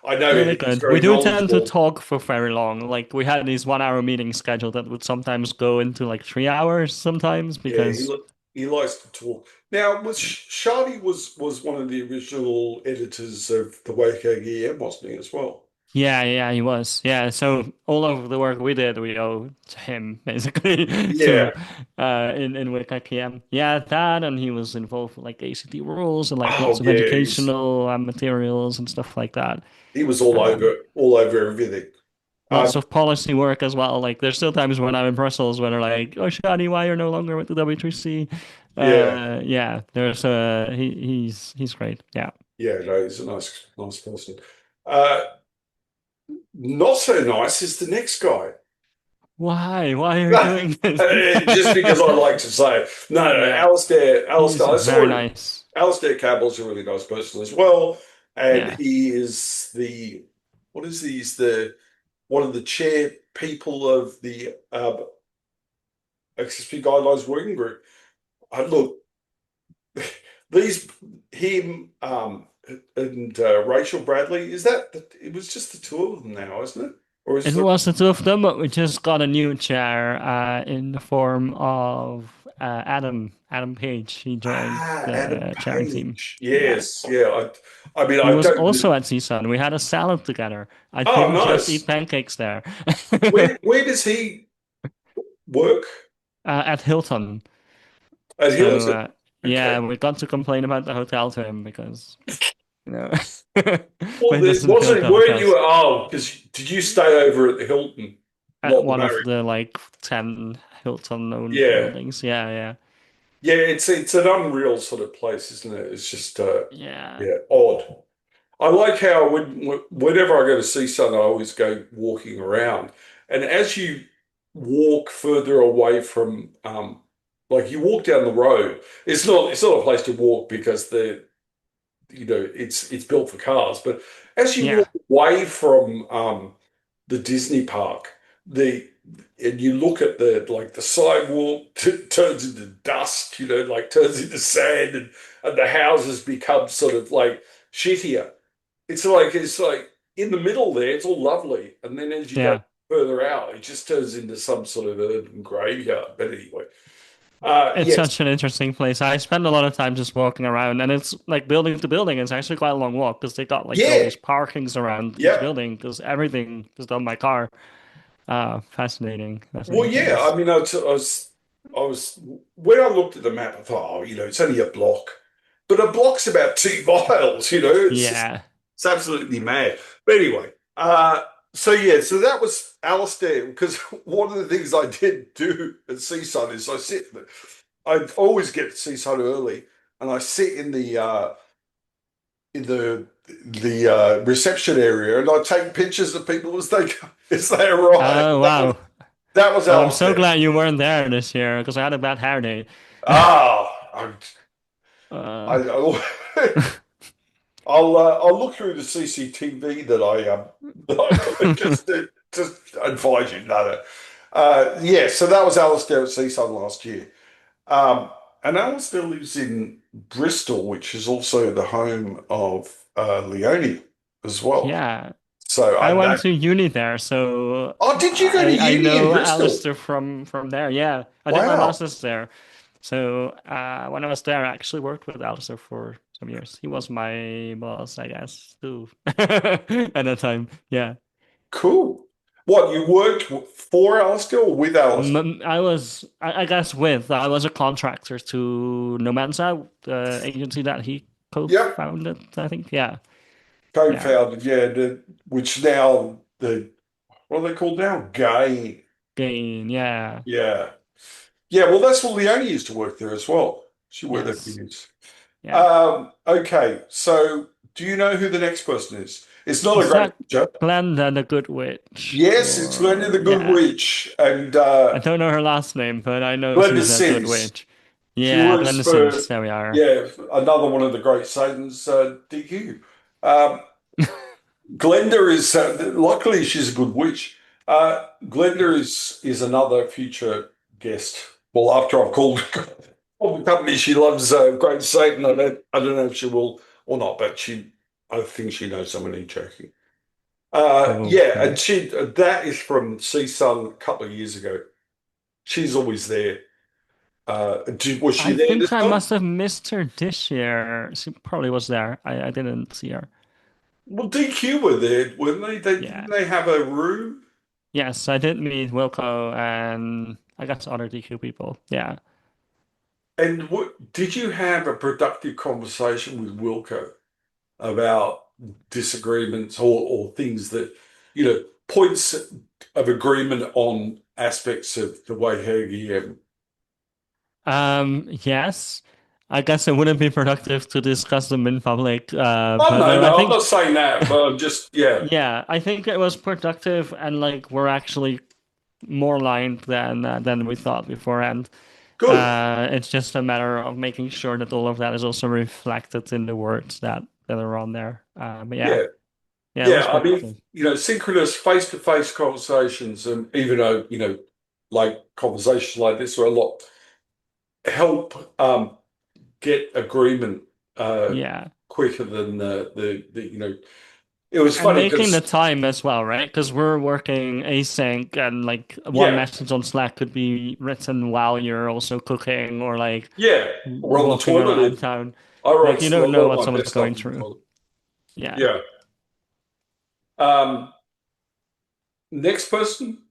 I know really he's good. We very do tend to knowledgeable. talk for very long. Like we had these 1 hour meetings scheduled that would sometimes go into like 3 hours sometimes Yeah, because he likes to talk. Now, was Shardy was one of the original editors of the Waco EM, wasn't he, as well? Yeah, yeah, he was. Yeah, so all of the work we did, we owe to him, basically. Yeah. So, in WCAGM, yeah, that, and he was involved with like ACT rules and like Oh lots of yeah, educational materials and stuff like that. he was Um, all over everything. Um, Lots of policy work as well. Like, there's still times when I'm in Brussels when they're like, "Oh, Shadi, why you're no longer with the W3C?" yeah, Yeah, he's great. Yeah. yeah, no, he's a nice person. Uh, Not so nice is the next guy. Why? Why are you doing this? Just because I like to say it. No, no, Yeah, Alistair, he's I saw very him. nice. Alistair Campbell's a really nice person as well. And Yeah. he is what is he? He's one of the chair people of the accessibility guidelines working group. Look, these, him, and Rachel Bradley, it was just the two of them now, isn't it? Or is It there, was the two of them, but we just got a new chair in the form of Adam Page. He joined Adam the chairing team. Page. Yeah. Yes, yeah. I mean, He I was don't. also at CSUN. We had a salad together. I Oh, didn't just eat nice. pancakes there. Where does he work? At Hilton. At So Hilton. yeah, Okay. we got to complain about the hotel to him because you know, but Well, he doesn't pay wasn't hotel weren't you? hotels. Oh, because did you stay over at the Hilton, At not the one of Marriott? the like 10 Hilton owned Yeah, buildings. Yeah, yeah. yeah. It's an unreal sort of place, isn't it? It's just Yeah. yeah, odd. I like how whenever I go to see something, I always go walking around, and as you walk further away from, like you walk down the road, it's not a place to walk because it's built for cars, but as you Yeah. walk away from the Disney park, the and you look at the sidewalk turns into dust, like turns into sand, and the houses become sort of like shittier. It's like in the middle there, it's all lovely, and then as you go Yeah. further out, it just turns into some sort of urban graveyard. But anyway, It's yes, such an interesting place. I spend a lot of time just walking around, and it's like building to building. It's actually quite a long walk because they got like all yeah, these parkings around each yep. building because everything is done by car. Fascinating, Well, fascinating yeah. I place. mean, I was when I looked at the map, I thought, oh, it's only a block, but a block's about 2 miles. Yeah, It's absolutely mad. But anyway, so yeah, so that was Alistair. Because one of the things I did do at Seaside is I always get to Seaside early, and I sit in the reception area, and I take pictures of people as they arrive. oh That was wow. that was Well, I'm so Alistair. glad you weren't there this year because I had a bad hair day. Ah, I, Uh, I I'll look through the CCTV that I purchased to just advise you. No, no. Yeah, so that was Alistair at Seaside last year. Um, and Alistair lives in Bristol, which is also the home of Leonie as well. yeah, So I I went that to uni there, so oh, did you go to I uni in know Bristol? Alistair from there. Yeah, I did my Wow, master's there. So when I was there, I actually worked with Alistair for some years. He was my boss, I guess, too, at that time. Yeah. cool. What, you worked for Alistair or with Alistair? I guess, I was a contractor to Nomensa, the agency that he Yep. co-founded, I think. Yeah, yeah. Co-founded, yeah, which now what are they called now? Gay. Gain, yeah. Yeah. Yeah, well, that's what Leonie used to work there as well. She worked there for Yes, years. yeah. Okay, so do you know who the next person is? It's not a Is great that picture. Glenda the Good Witch? Yes, it's Glenda Or, the Good yeah. Witch, and I don't know her last name, but I know Glenda she's a good Sims. witch. She Yeah, works Glenda for, Sims. There we are. yeah, another one of the great Satans, DQ. Um, Glenda is luckily she's a good witch. Glenda is another future guest. Well, after I've called all the company she loves, Great Satan. I don't know if she will or not, but I think she knows someone in joking. Yeah, and Okay. that is from CSUN a couple of years ago. She's always there. Was she I there think this I time? must have missed her this year. She probably was there. I didn't see her. Well, DQ were there, weren't they? Yeah. Didn't they have a room? Yes, I did meet Wilco and I guess other DQ people. Yeah. And did you have a productive conversation with Wilco about disagreements or things that, points of agreement on aspects of the way he. Yes. I guess it wouldn't be productive to discuss them in public. Oh, But no, no, I no, I'm think, not saying that, but I'm just, yeah, yeah, I think it was productive and like we're actually more aligned than we thought beforehand. good. It's just a matter of making sure that all of that is also reflected in the words that are on there. But yeah, Yeah. yeah, it was Yeah, I mean, productive. synchronous face-to-face conversations, and even though, like conversations like this are a lot, help get agreement uh, Yeah. quicker than it was And funny making the because, time as well, right? Because we're working async and like one yeah, message on Slack could be written while you're also cooking or like yeah, we're on the walking toilet. around And town. I Like write you a don't know lot what of my someone's best stuff going on the through. toilet. Yeah. Yeah. Um, Next person?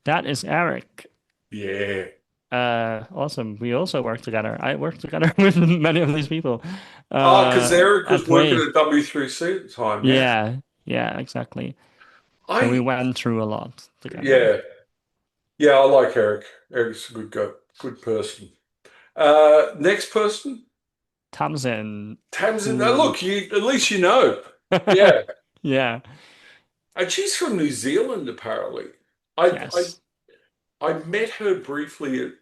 That is Eric. Yeah. Awesome. We also work together. I work together with many of these people. Because Eric was At working Way. at W3C at the time, yeah. Yeah, yeah, exactly. So we I, went through a lot together. yeah. Yeah, I like Eric. Eric's a good guy, good person. Next person, Tamsin, Tamsin. who, Look, you at least you know. Yeah, yeah, and she's from New Zealand apparently. I I yes. I met her briefly at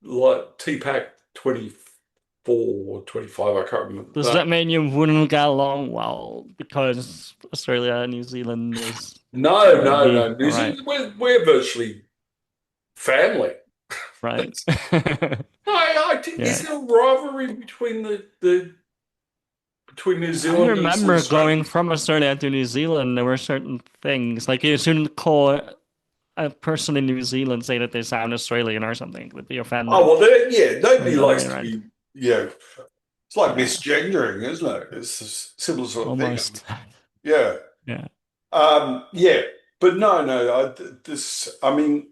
like TPAC 24 or 25. I can't remember. Does But that mean you wouldn't get along well because Australia and New Zealand is no, no, maybe no. New all right, Zealand, we're virtually family. right? Is Yeah. there a rivalry between the between New I Zealanders and remember going Australians? from Australia to New Zealand, there were certain things like you shouldn't call a person in New Zealand say that they sound Australian or something, would be Oh offended. well, yeah. Or Nobody the other way likes to around. be, it's like Yeah, misgendering, isn't it? It's a similar sort of thing. almost. Yeah. Yeah. Yeah. But no, no. I mean,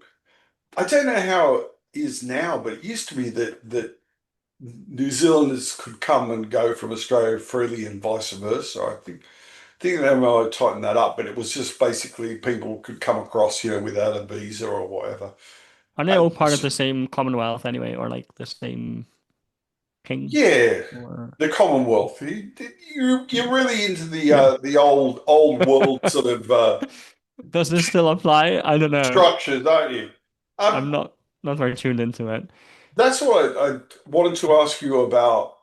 I don't know how it is now, but it used to be that New Zealanders could come and go from Australia freely and vice versa. I think they might tighten that up, but it was just basically people could come across, without a visa or whatever. Are they And all part of the same Commonwealth anyway, or like the same king? yeah, Or the Commonwealth. You're really into the old world sort of does this still apply? I don't know. structures, aren't you? I'm Um, not very tuned into it. that's what I wanted to ask you about.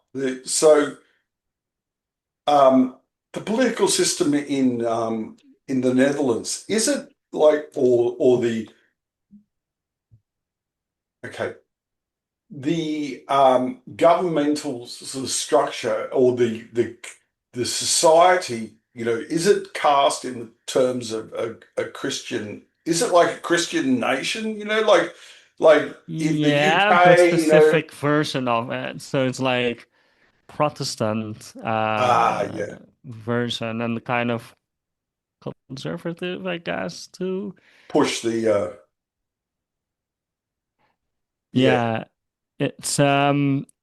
Um, the political system in the Netherlands, is it like or the okay the governmental sort of structure or the society, is it cast in terms of a Christian? Is it like a Christian nation? Like if the Yeah, but UK, specific version of it. So it's like Protestant yeah, version and kind of conservative, I guess, too. push the yeah, Yeah, it's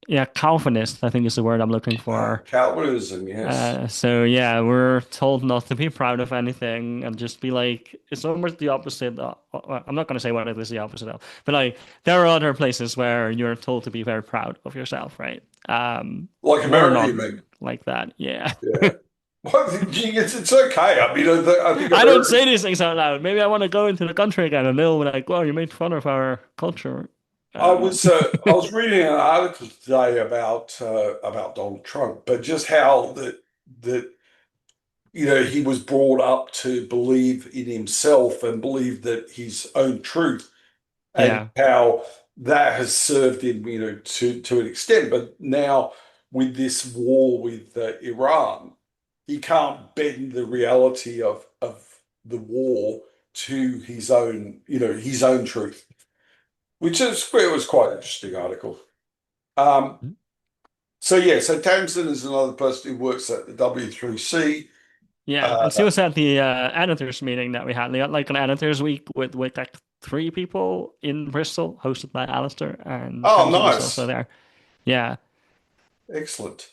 yeah, Calvinist, I think is the word I'm looking for. Calvinism, yes. So yeah, we're told not to be proud of anything and just be like, it's almost the opposite. I'm not going to say what it is the opposite of, but like there are other places where you're told to be very proud of yourself, right? Like We're America, not you mean? like that. Yeah. Yeah. Well, it's okay. I mean, I think I don't say America. these things out loud. Maybe I want to go into the country again and they'll be like, well, you made fun of our culture. I Um, was uh, I was reading an article today about Donald Trump, but just how that he was brought up to believe in himself and believe that his own truth, and yeah. how that has served him, to an extent. But now with this war with Iran, he can't bend the reality of the war to his own truth. which is it was quite an interesting article. Um, so yeah, so Tamsin is another person who works at the W3C. Yeah, Uh, and she was at the editors meeting that we had. We had like an editors week with like three people in Bristol, hosted by Alistair, and oh, Tamsin was also nice, there. Yeah, excellent.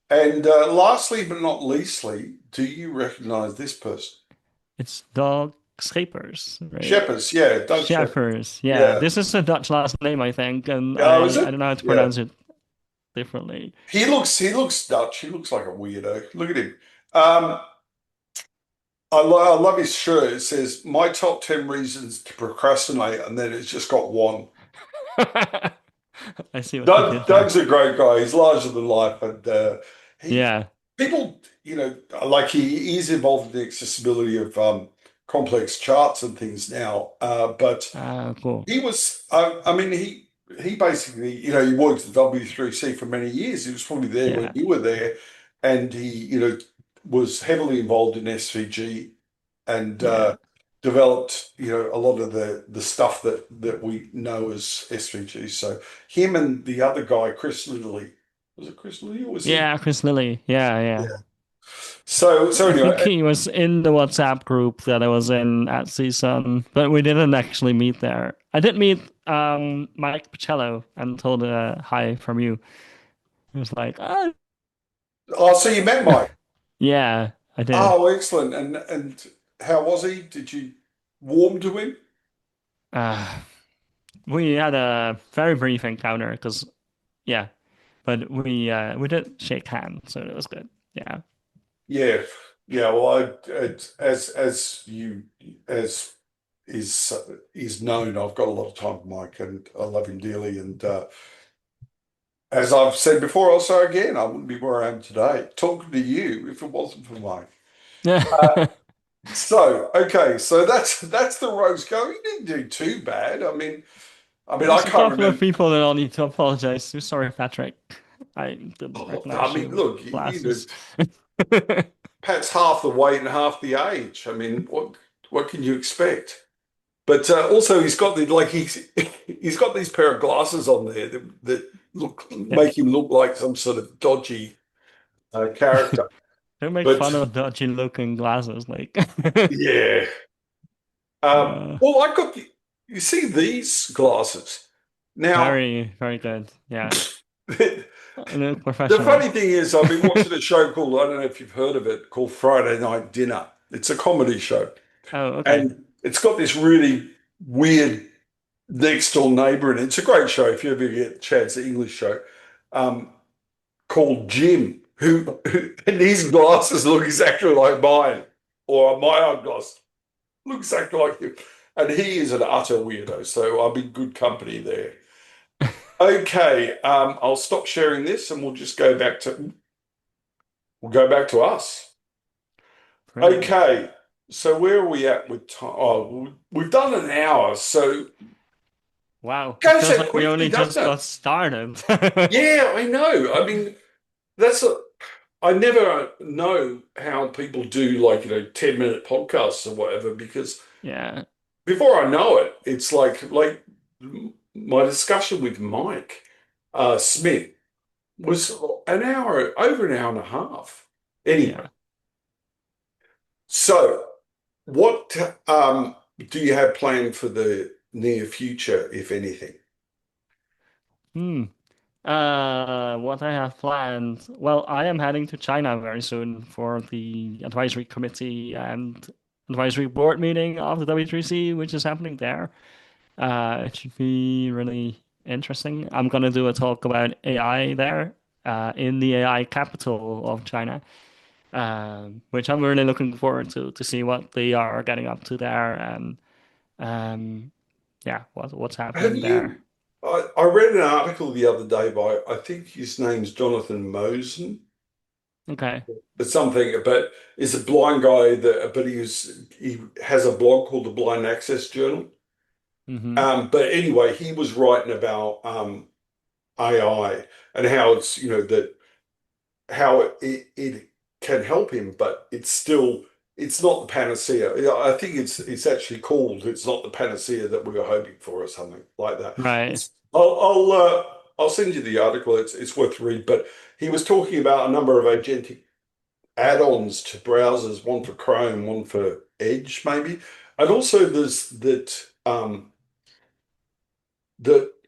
And lastly, but not leastly, do you recognize this person? it's Dog Schapers, right? Shepherd's, yeah, Doug Shepherd. Shepers. Yeah, Yeah. this is a Dutch last name, I think, and Oh, is I it? don't know how to Yeah. pronounce it differently. He looks Dutch. He looks like a weirdo. Look at him. Um, I love his shirt. It says my top 10 reasons to procrastinate, and then it's just got one. I see what you did there. Doug's a great guy. He's larger than life, and he Yeah. people, like he is involved in the accessibility of complex charts and things now. But Cool. he was, I mean, he basically, he worked at W3C for many years. He was probably there when Yeah. you were there, and he, was heavily involved in SVG and Yeah. developed, a lot of the stuff that we know as SVG. So him and the other guy, Chris Lilly, was it Chris Lilly or was he? Yeah, Chris Lilly. Yeah, yeah. Yeah. So I think anyway, he was in the WhatsApp group that I was in at CSUN, but we didn't actually meet there. I did meet Mike Pacello and told hi from you. He was like, oh, oh, so you met Mike. yeah, I did. Oh, excellent. And how was he? Did you warm to him? Uh, we had a very brief encounter because, yeah, but we did shake hands, so it was good. Yeah. Yeah, yeah. Well, as you as is is known, I've got a lot of time for Mike, and I love him dearly. And as I've said before, I'll say again, I wouldn't be where I am today talking to you if it wasn't for Mike. Uh, Yeah. so okay, so that's the roast go. He didn't do too bad. I mean, I There's a can't couple of remember. people that I'll need to apologize to. Sorry, Patrick. I didn't Oh, I recognize mean, you with look, glasses. Pat's half the weight and half the age. I mean, what can you expect? But also, he's got the like he's got these pair of glasses on there that look Yeah. make him look like some sort of dodgy character. Don't make But fun of dodgy looking glasses. Like, yeah, uh, well, I got you see these glasses now. very, very good. Yeah. The Look funny professional. thing is, I've been watching a show called I don't know if you've heard of it called Friday Night Dinner. It's a comedy show, Oh, okay. and it's got this really weird next door neighbor, and it's a great show if you ever get a chance. The English show um, called Jim, who and his glasses look exactly like mine, or my eyeglass look exactly like him, and he is an utter weirdo. So I'm in good company there. Okay, I'll stop sharing this, and we'll go back to us. Brilliant. Okay, so where are we at with time? Oh, we've done an hour, so Wow. It goes feels so like we quickly, only doesn't just it? got started. Yeah, I know. I mean, that's a, I never know how people do like, 10-minute podcasts or whatever, because Yeah. before I know it, it's like my discussion with Mike Smith was an hour, over an hour and a half. Anyway, Yeah. so what do you have planned for the near future, if anything? Hmm. What I have planned. Well, I am heading to China very soon for the advisory committee and advisory board meeting of the W3C, which is happening there. It should be really interesting. I'm gonna do a talk about AI there, in the AI capital of China, which I'm really looking forward to see what they are getting up to there and um, yeah, what's Have happening there. you? I read an article the other day by, I think his name's Jonathan Mosen, Okay. but something, but is a blind guy but he has a blog called the Blind Access Journal. Mm-hmm. But anyway, he was writing about AI and how it's, that how it can help him, but it's still it's not the panacea. Yeah, I think it's actually called "It's Not the Panacea That We Were Hoping For" or something like that. Right. I'll send you the article. It's worth read. But he was talking about a number of agentic add-ons to browsers, one for Chrome, one for Edge, maybe, and also there's that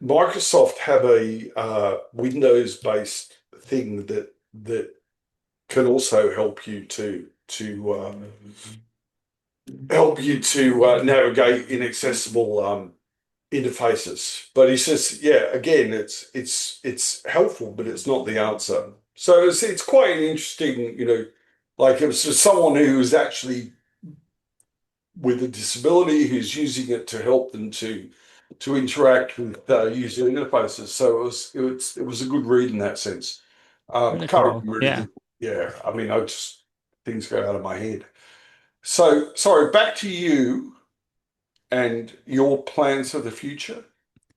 Microsoft have a Windows-based thing that can also help you to navigate inaccessible interfaces. But he says, yeah, again, it's helpful, but it's not the answer. So it's quite an interesting, like it was just someone who was actually with a disability who's using it to help them to interact with user interfaces. So it was a good read in that sense. Really Can't cool. remember Yeah. anything. Yeah, I mean, I just things go out of my head. So sorry, back to you and your plans for the future.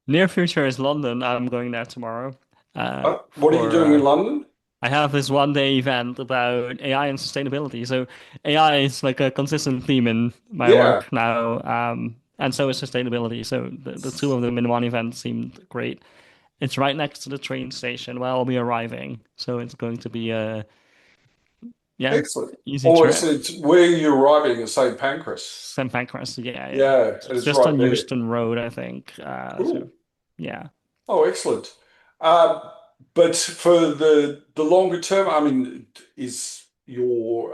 Near future is London. I'm going there tomorrow. What are you For doing in London? I have this one day event about AI and sustainability. So AI is like a consistent theme in my Yeah, work now, and so is sustainability. So the two of them in one event seemed great. It's right next to the train station where I'll be arriving, so it's going to be a yeah excellent. easy Oh, trip. it's where you're arriving at St. Pancras. St. Pancras, yeah, yeah. Yeah, So and it's it's just right on there. Euston Road, I think. So Cool. yeah. Oh, excellent. Um, but for the longer term, I mean, is your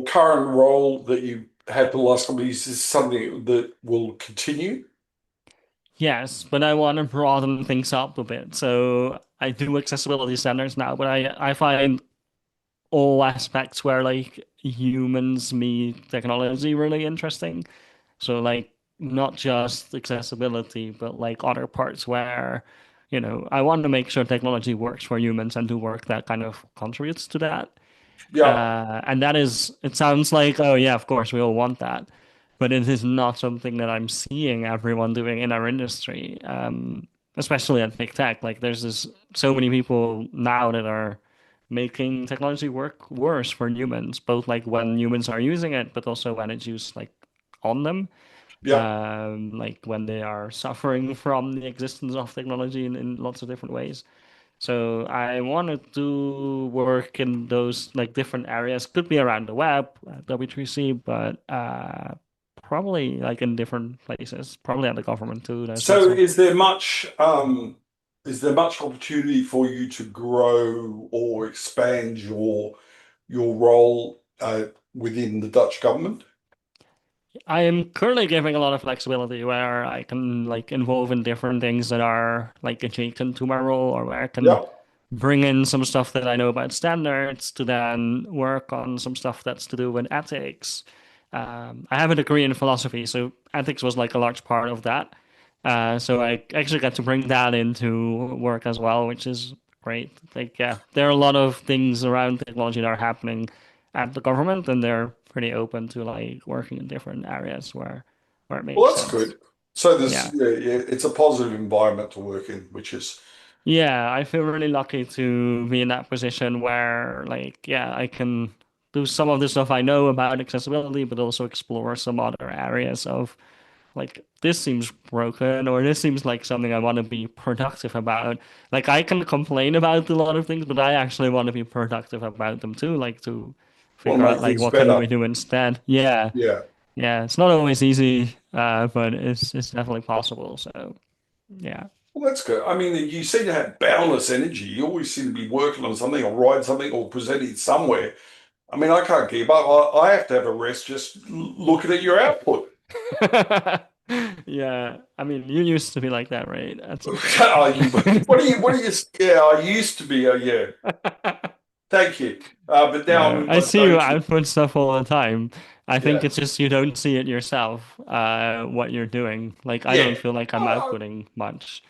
current role that you had for the last couple of years is something that will continue? Yes, but I want to broaden things up a bit. So I do accessibility centers now, but I find all aspects where like humans meet technology really interesting. So like not just accessibility, but like other parts where, I want to make sure technology works for humans and do work that kind of contributes to that. Yeah, And that is, it sounds like, oh yeah, of course we all want that, but it is not something that I'm seeing everyone doing in our industry, especially at big tech. Like there's so many people now that are making technology work worse for humans, both like when humans are using it, but also when it's used like on them, yeah. like when they are suffering from the existence of technology in lots of different ways. So I wanted to work in those like different areas. Could be around the web, W3C, but probably like in different places. Probably at the government too. There's lots So of. is there much opportunity for you to grow or expand your role within the Dutch government? I am currently giving a lot of flexibility where I can like involve in different things that are like adjacent to my role, or where I can Yeah, bring in some stuff that I know about standards to then work on some stuff that's to do with ethics. I have a degree in philosophy, so ethics was like a large part of that. So I actually got to bring that into work as well, which is great. Like, yeah, there are a lot of things around technology that are happening at the government, and they're pretty open to like working in different areas where it makes well, that's sense. good. So Yeah. yeah, it's a positive environment to work in, which is Yeah, I feel really lucky to be in that position where, like, yeah, I can do some of the stuff I know about accessibility, but also explore some other areas of, like, this seems broken, or this seems like something I want to be productive about. Like, I can complain about a lot of things, but I actually want to be productive about them too, like, to want figure to out, make like, things what can we better. do instead. Yeah, Yeah. yeah, it's not always easy, but it's definitely possible. So, yeah. Well, that's good. I mean, you seem to have boundless energy. You always seem to be working on something or writing something or presenting somewhere. I mean, I can't keep up. I have to have a rest just looking at your output. Yeah, I mean, you used to be like that, right? At some point. Yeah, I used to be, yeah, thank you. But now I'm No, in I my see you go-to. output stuff all the time. I think Yeah, it's just you don't see it yourself, what you're doing. Like, I don't yeah. feel like I'm I, outputting much.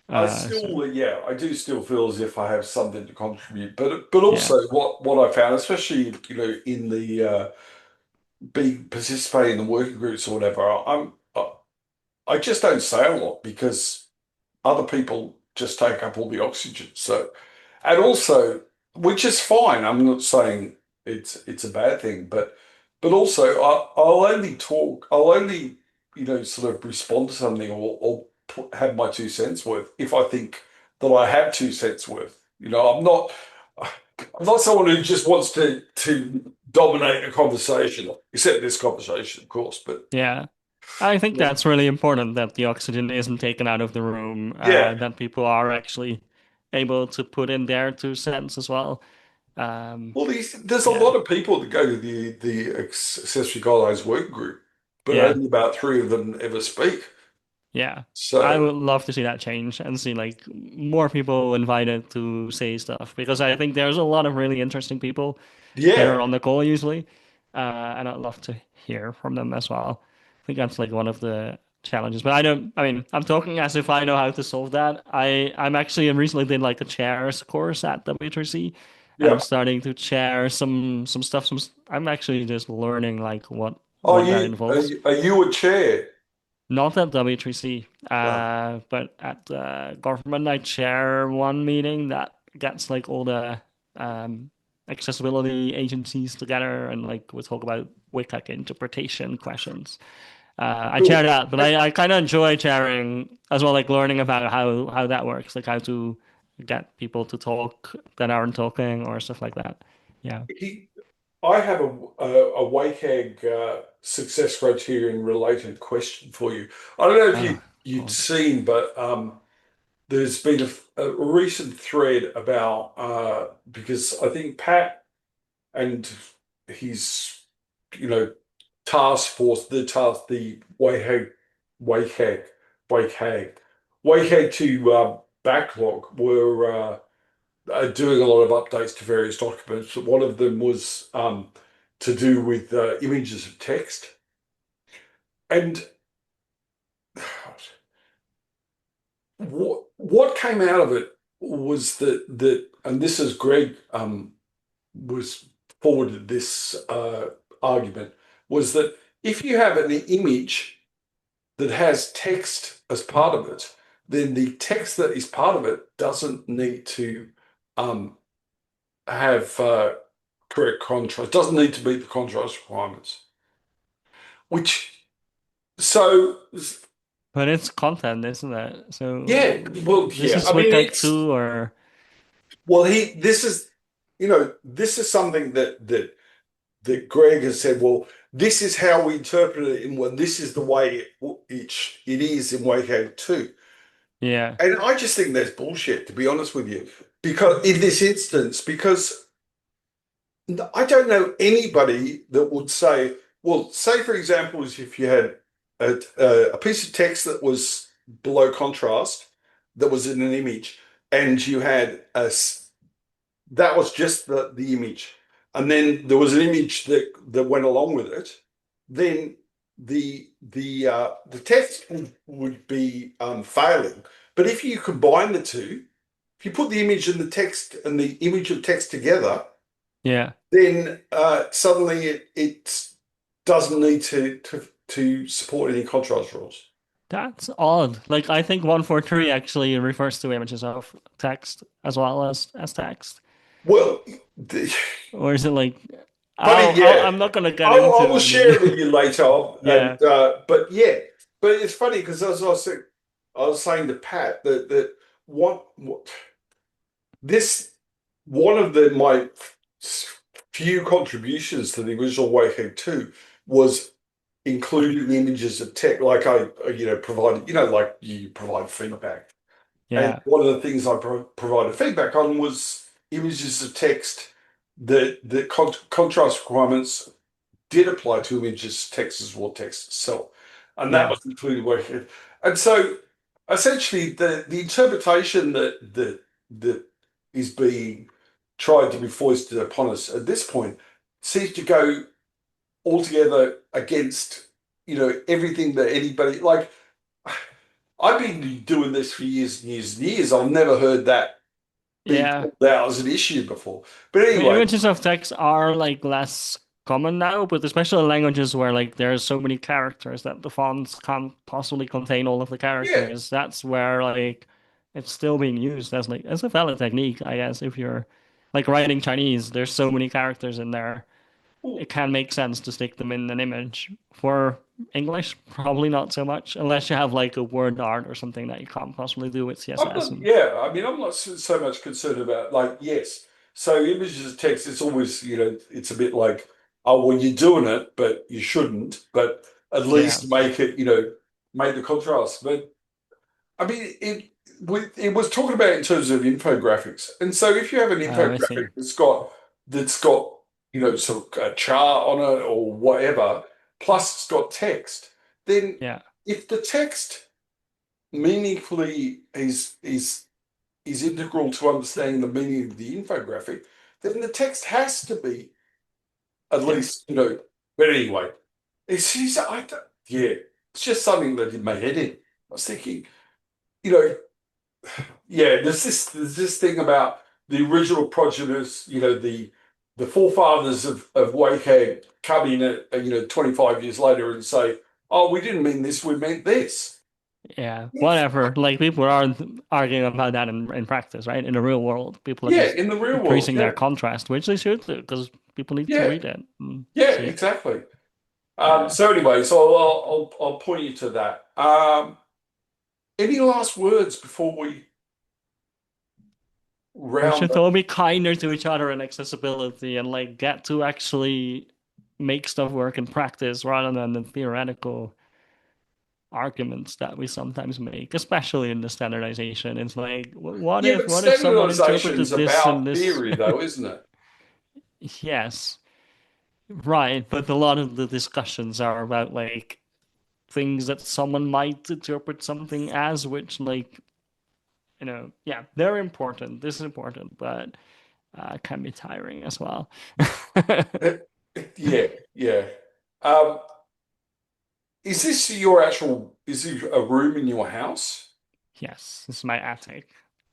I So still, yeah, I do still feel as if I have something to contribute. But yeah. also what I found, especially in the being participating in the working groups or whatever, I just don't say a lot because other people just take up all the oxygen. So, and also, which is fine. I'm not saying. it's a bad thing. But also I'll only talk. I'll only sort of respond to something or have my 2 cents worth if I think that I have 2 cents worth. I'm not someone who just wants to dominate a conversation, except this conversation, of course. But Yeah. I think that's really important that the oxygen isn't taken out of the room, yeah. that people are actually able to put in their 2 cents as well. Um, Well, there's a yeah, lot of people that go to the accessory guidelines work group, but yeah, only about three of them ever speak. yeah. I So would love to see that change and see like more people invited to say stuff because I think there's a lot of really interesting people that yeah, are on the call usually, and I'd love to hear from them as well. I think that's like one of the challenges, but I don't. I mean, I'm talking as if I know how to solve that. I'm actually recently did like a chairs course at W3C, and I'm yeah. starting to chair some stuff. I'm actually just learning like Are what that you are involves. you, are you a chair? Not at W3C, Oh, but at government, I chair one meeting that gets like all the um, accessibility agencies together and like we talk about WCAG interpretation questions. I chair cool. that, but I kind of enjoy chairing as well, like learning about how that works, like how to get people to talk that aren't talking or stuff like that. Yeah. He, I have a WCAG success criterion related question for you. I don't know if Oh, you'd God. seen, but there's been a recent thread about because I think Pat and his you know task force, the WCAG, WCAG, WCAG to backlog were doing a lot of updates to various documents. One of them was to do with images of text. And what came out of it was that and this is Greg was forwarded this argument was that if you have an image that has text as part of it, then the text that is part of it doesn't need to um, have correct contrast, doesn't need to meet the contrast requirements. Which, so, But it's content, isn't it? yeah, So well, this yeah. is I mean, WCAG 2 or well, this is something that Greg has said, well, this is how we interpret it in one, this is the way it is in WCAG 2. yeah. And I just think that's bullshit, to be honest with you. Because in this instance, because I don't know anybody that would say, well, say for example, if you had a piece of text that was below contrast, that was in an image, and you had that was just the image, and then there was an image that went along with it, then the text would be failing. But if you combine the two, if you put the image and the text and the image of text together, Yeah. then suddenly it doesn't need to support any contrast rules. That's odd. Like I think 143 actually refers to images of text as well as text. Well, Or is it like funny, yeah. I'm not gonna get I will into share it with the you later. yeah. But yeah, but it's funny because as I was saying to Pat that what this one of my few contributions to the original Wayhead 2 was including images of tech, like I provided, like you provide feedback. And Yeah. one of the things I provided feedback on was images of text that the contrast requirements did apply to images, text as well, text itself. And that Yeah. was included working. And so essentially the interpretation that is being tried to be foisted upon us at this point seems to go altogether against, everything that anybody like I've been doing this for years and years and years. I've never heard that being Yeah. called out as an issue before. But I mean, anyway, images of text are like less common now, but especially in languages where like there's so many characters that the fonts can't possibly contain all of the yeah, characters. That's where like it's still being used as like as a valid technique, I guess, if you're like writing Chinese, there's so many characters in there. Well, It can make sense to stick them in an image. For English, probably not so much, unless you have like a word art or something that you can't possibly do with I'm CSS. not, And yeah, I mean, I'm not so much concerned about like, yes. So images of text, it's always, it's a bit like, oh, well, you're doing it, but you shouldn't, but at yeah, least make it, make the contrast. But I mean, it was talking about in terms of infographics. And so if you have an I see. infographic that's got, sort of a chart on it or whatever, plus it's got text, then Yeah, if the text meaningfully is integral to understanding the meaning of the infographic, then the text has to be at yeah, least, but anyway, yeah, it's just something that did my head in. I was thinking, you know, yeah, there's this thing about the original progenitors, the forefathers of WCAG come in at 25 years later and say, oh, we didn't mean this, we meant this. yeah. Yeah, Whatever. Like people aren't arguing about that in practice, right? In the real world, people are yeah, just in the real world, increasing their yeah, contrast, which they should do because people need to yeah, read it and yeah, see it. exactly. Yeah. So anyway, so I'll point you to that. Any last words before we We round should up? all be kinder to each other in accessibility and like get to actually make stuff work in practice rather than the theoretical arguments that we sometimes make, especially in the standardization. It's like, Yeah, but what if someone standardization's interpreted this and about this? theory, though, isn't it? Yes, right. But a lot of the discussions are about like things that someone might interpret something as, which like, yeah, they're important. This is important, but can be tiring as well. Uh, Yeah, yeah. Um, is this your actual? Is it a room in your house? Yes, this is my attic.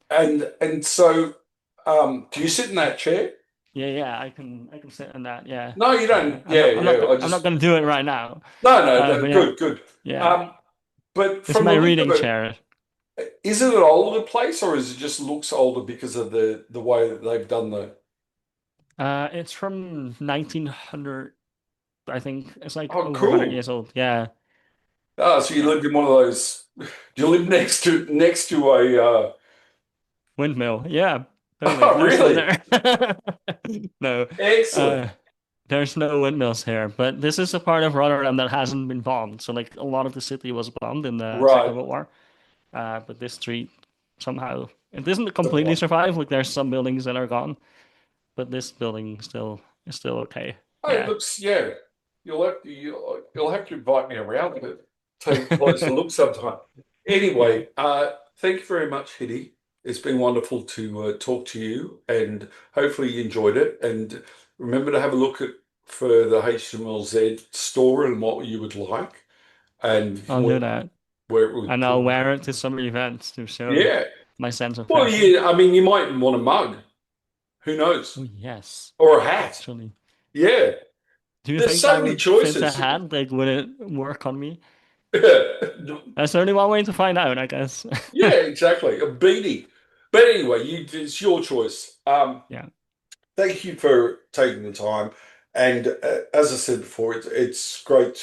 And so, do you sit in that chair? Yeah, yeah, I can sit in that. Yeah, No, you don't. I'm Yeah, not I'm not yeah. go- I'm not gonna do it right now. No, no, But no, yeah, good, good. yeah, Um, but it's from my the look of reading it, chair. is it an older place or is it just looks older because of the way that they've done the? It's from 1900. I think it's like Oh, over 100 cool. years old. Yeah, Ah, so you yeah. lived in one of those. You live next to a. Windmill. Yeah, totally. Oh, There's no really? there. No, Excellent. uh, there's no windmills here. But this is a part of Rotterdam that hasn't been bombed. So like a lot of the city was bombed in the Right. Second World War. But this street somehow it doesn't completely Surprise. survive. Like there's some buildings that are gone, but this building still is still okay. Oh, it Yeah. looks, yeah. You'll have to invite me around to take a closer look sometime. Yeah. Anyway, thank you very much, Hidde. It's been wonderful to talk to you, and hopefully you enjoyed it. And remember to have a look at for the HTML store and what you would like, and I'll do that. where it would And put. I'll wear it to some events to show Yeah. my sense of Well, fashion. yeah. I mean, you might want a mug. Who Oh, knows? yes, Or a hat. actually. Yeah. Do you There's think so that many would fit a choices. hat? Like, would it work on me? That's only one way to find out, I guess. Yeah, exactly. A beanie. But anyway, it's your choice. Yeah. Thank you for taking the time. And as I said before, it's great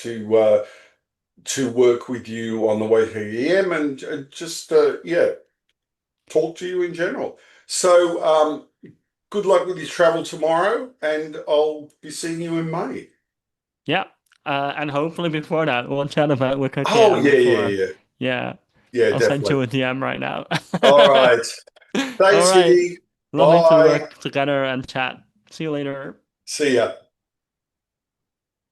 to work with you on the way here EM and just yeah, talk to you in general. So good luck with your travel tomorrow, and I'll be seeing you in May. Yeah. And hopefully before that, we'll chat about Wicked Oh KM yeah, yeah, before. yeah, Yeah. yeah, I'll send definitely. you a DM right now. All right. All Thanks, right. Hiddy. Lovely to Bye. work together and chat. See you later. See ya.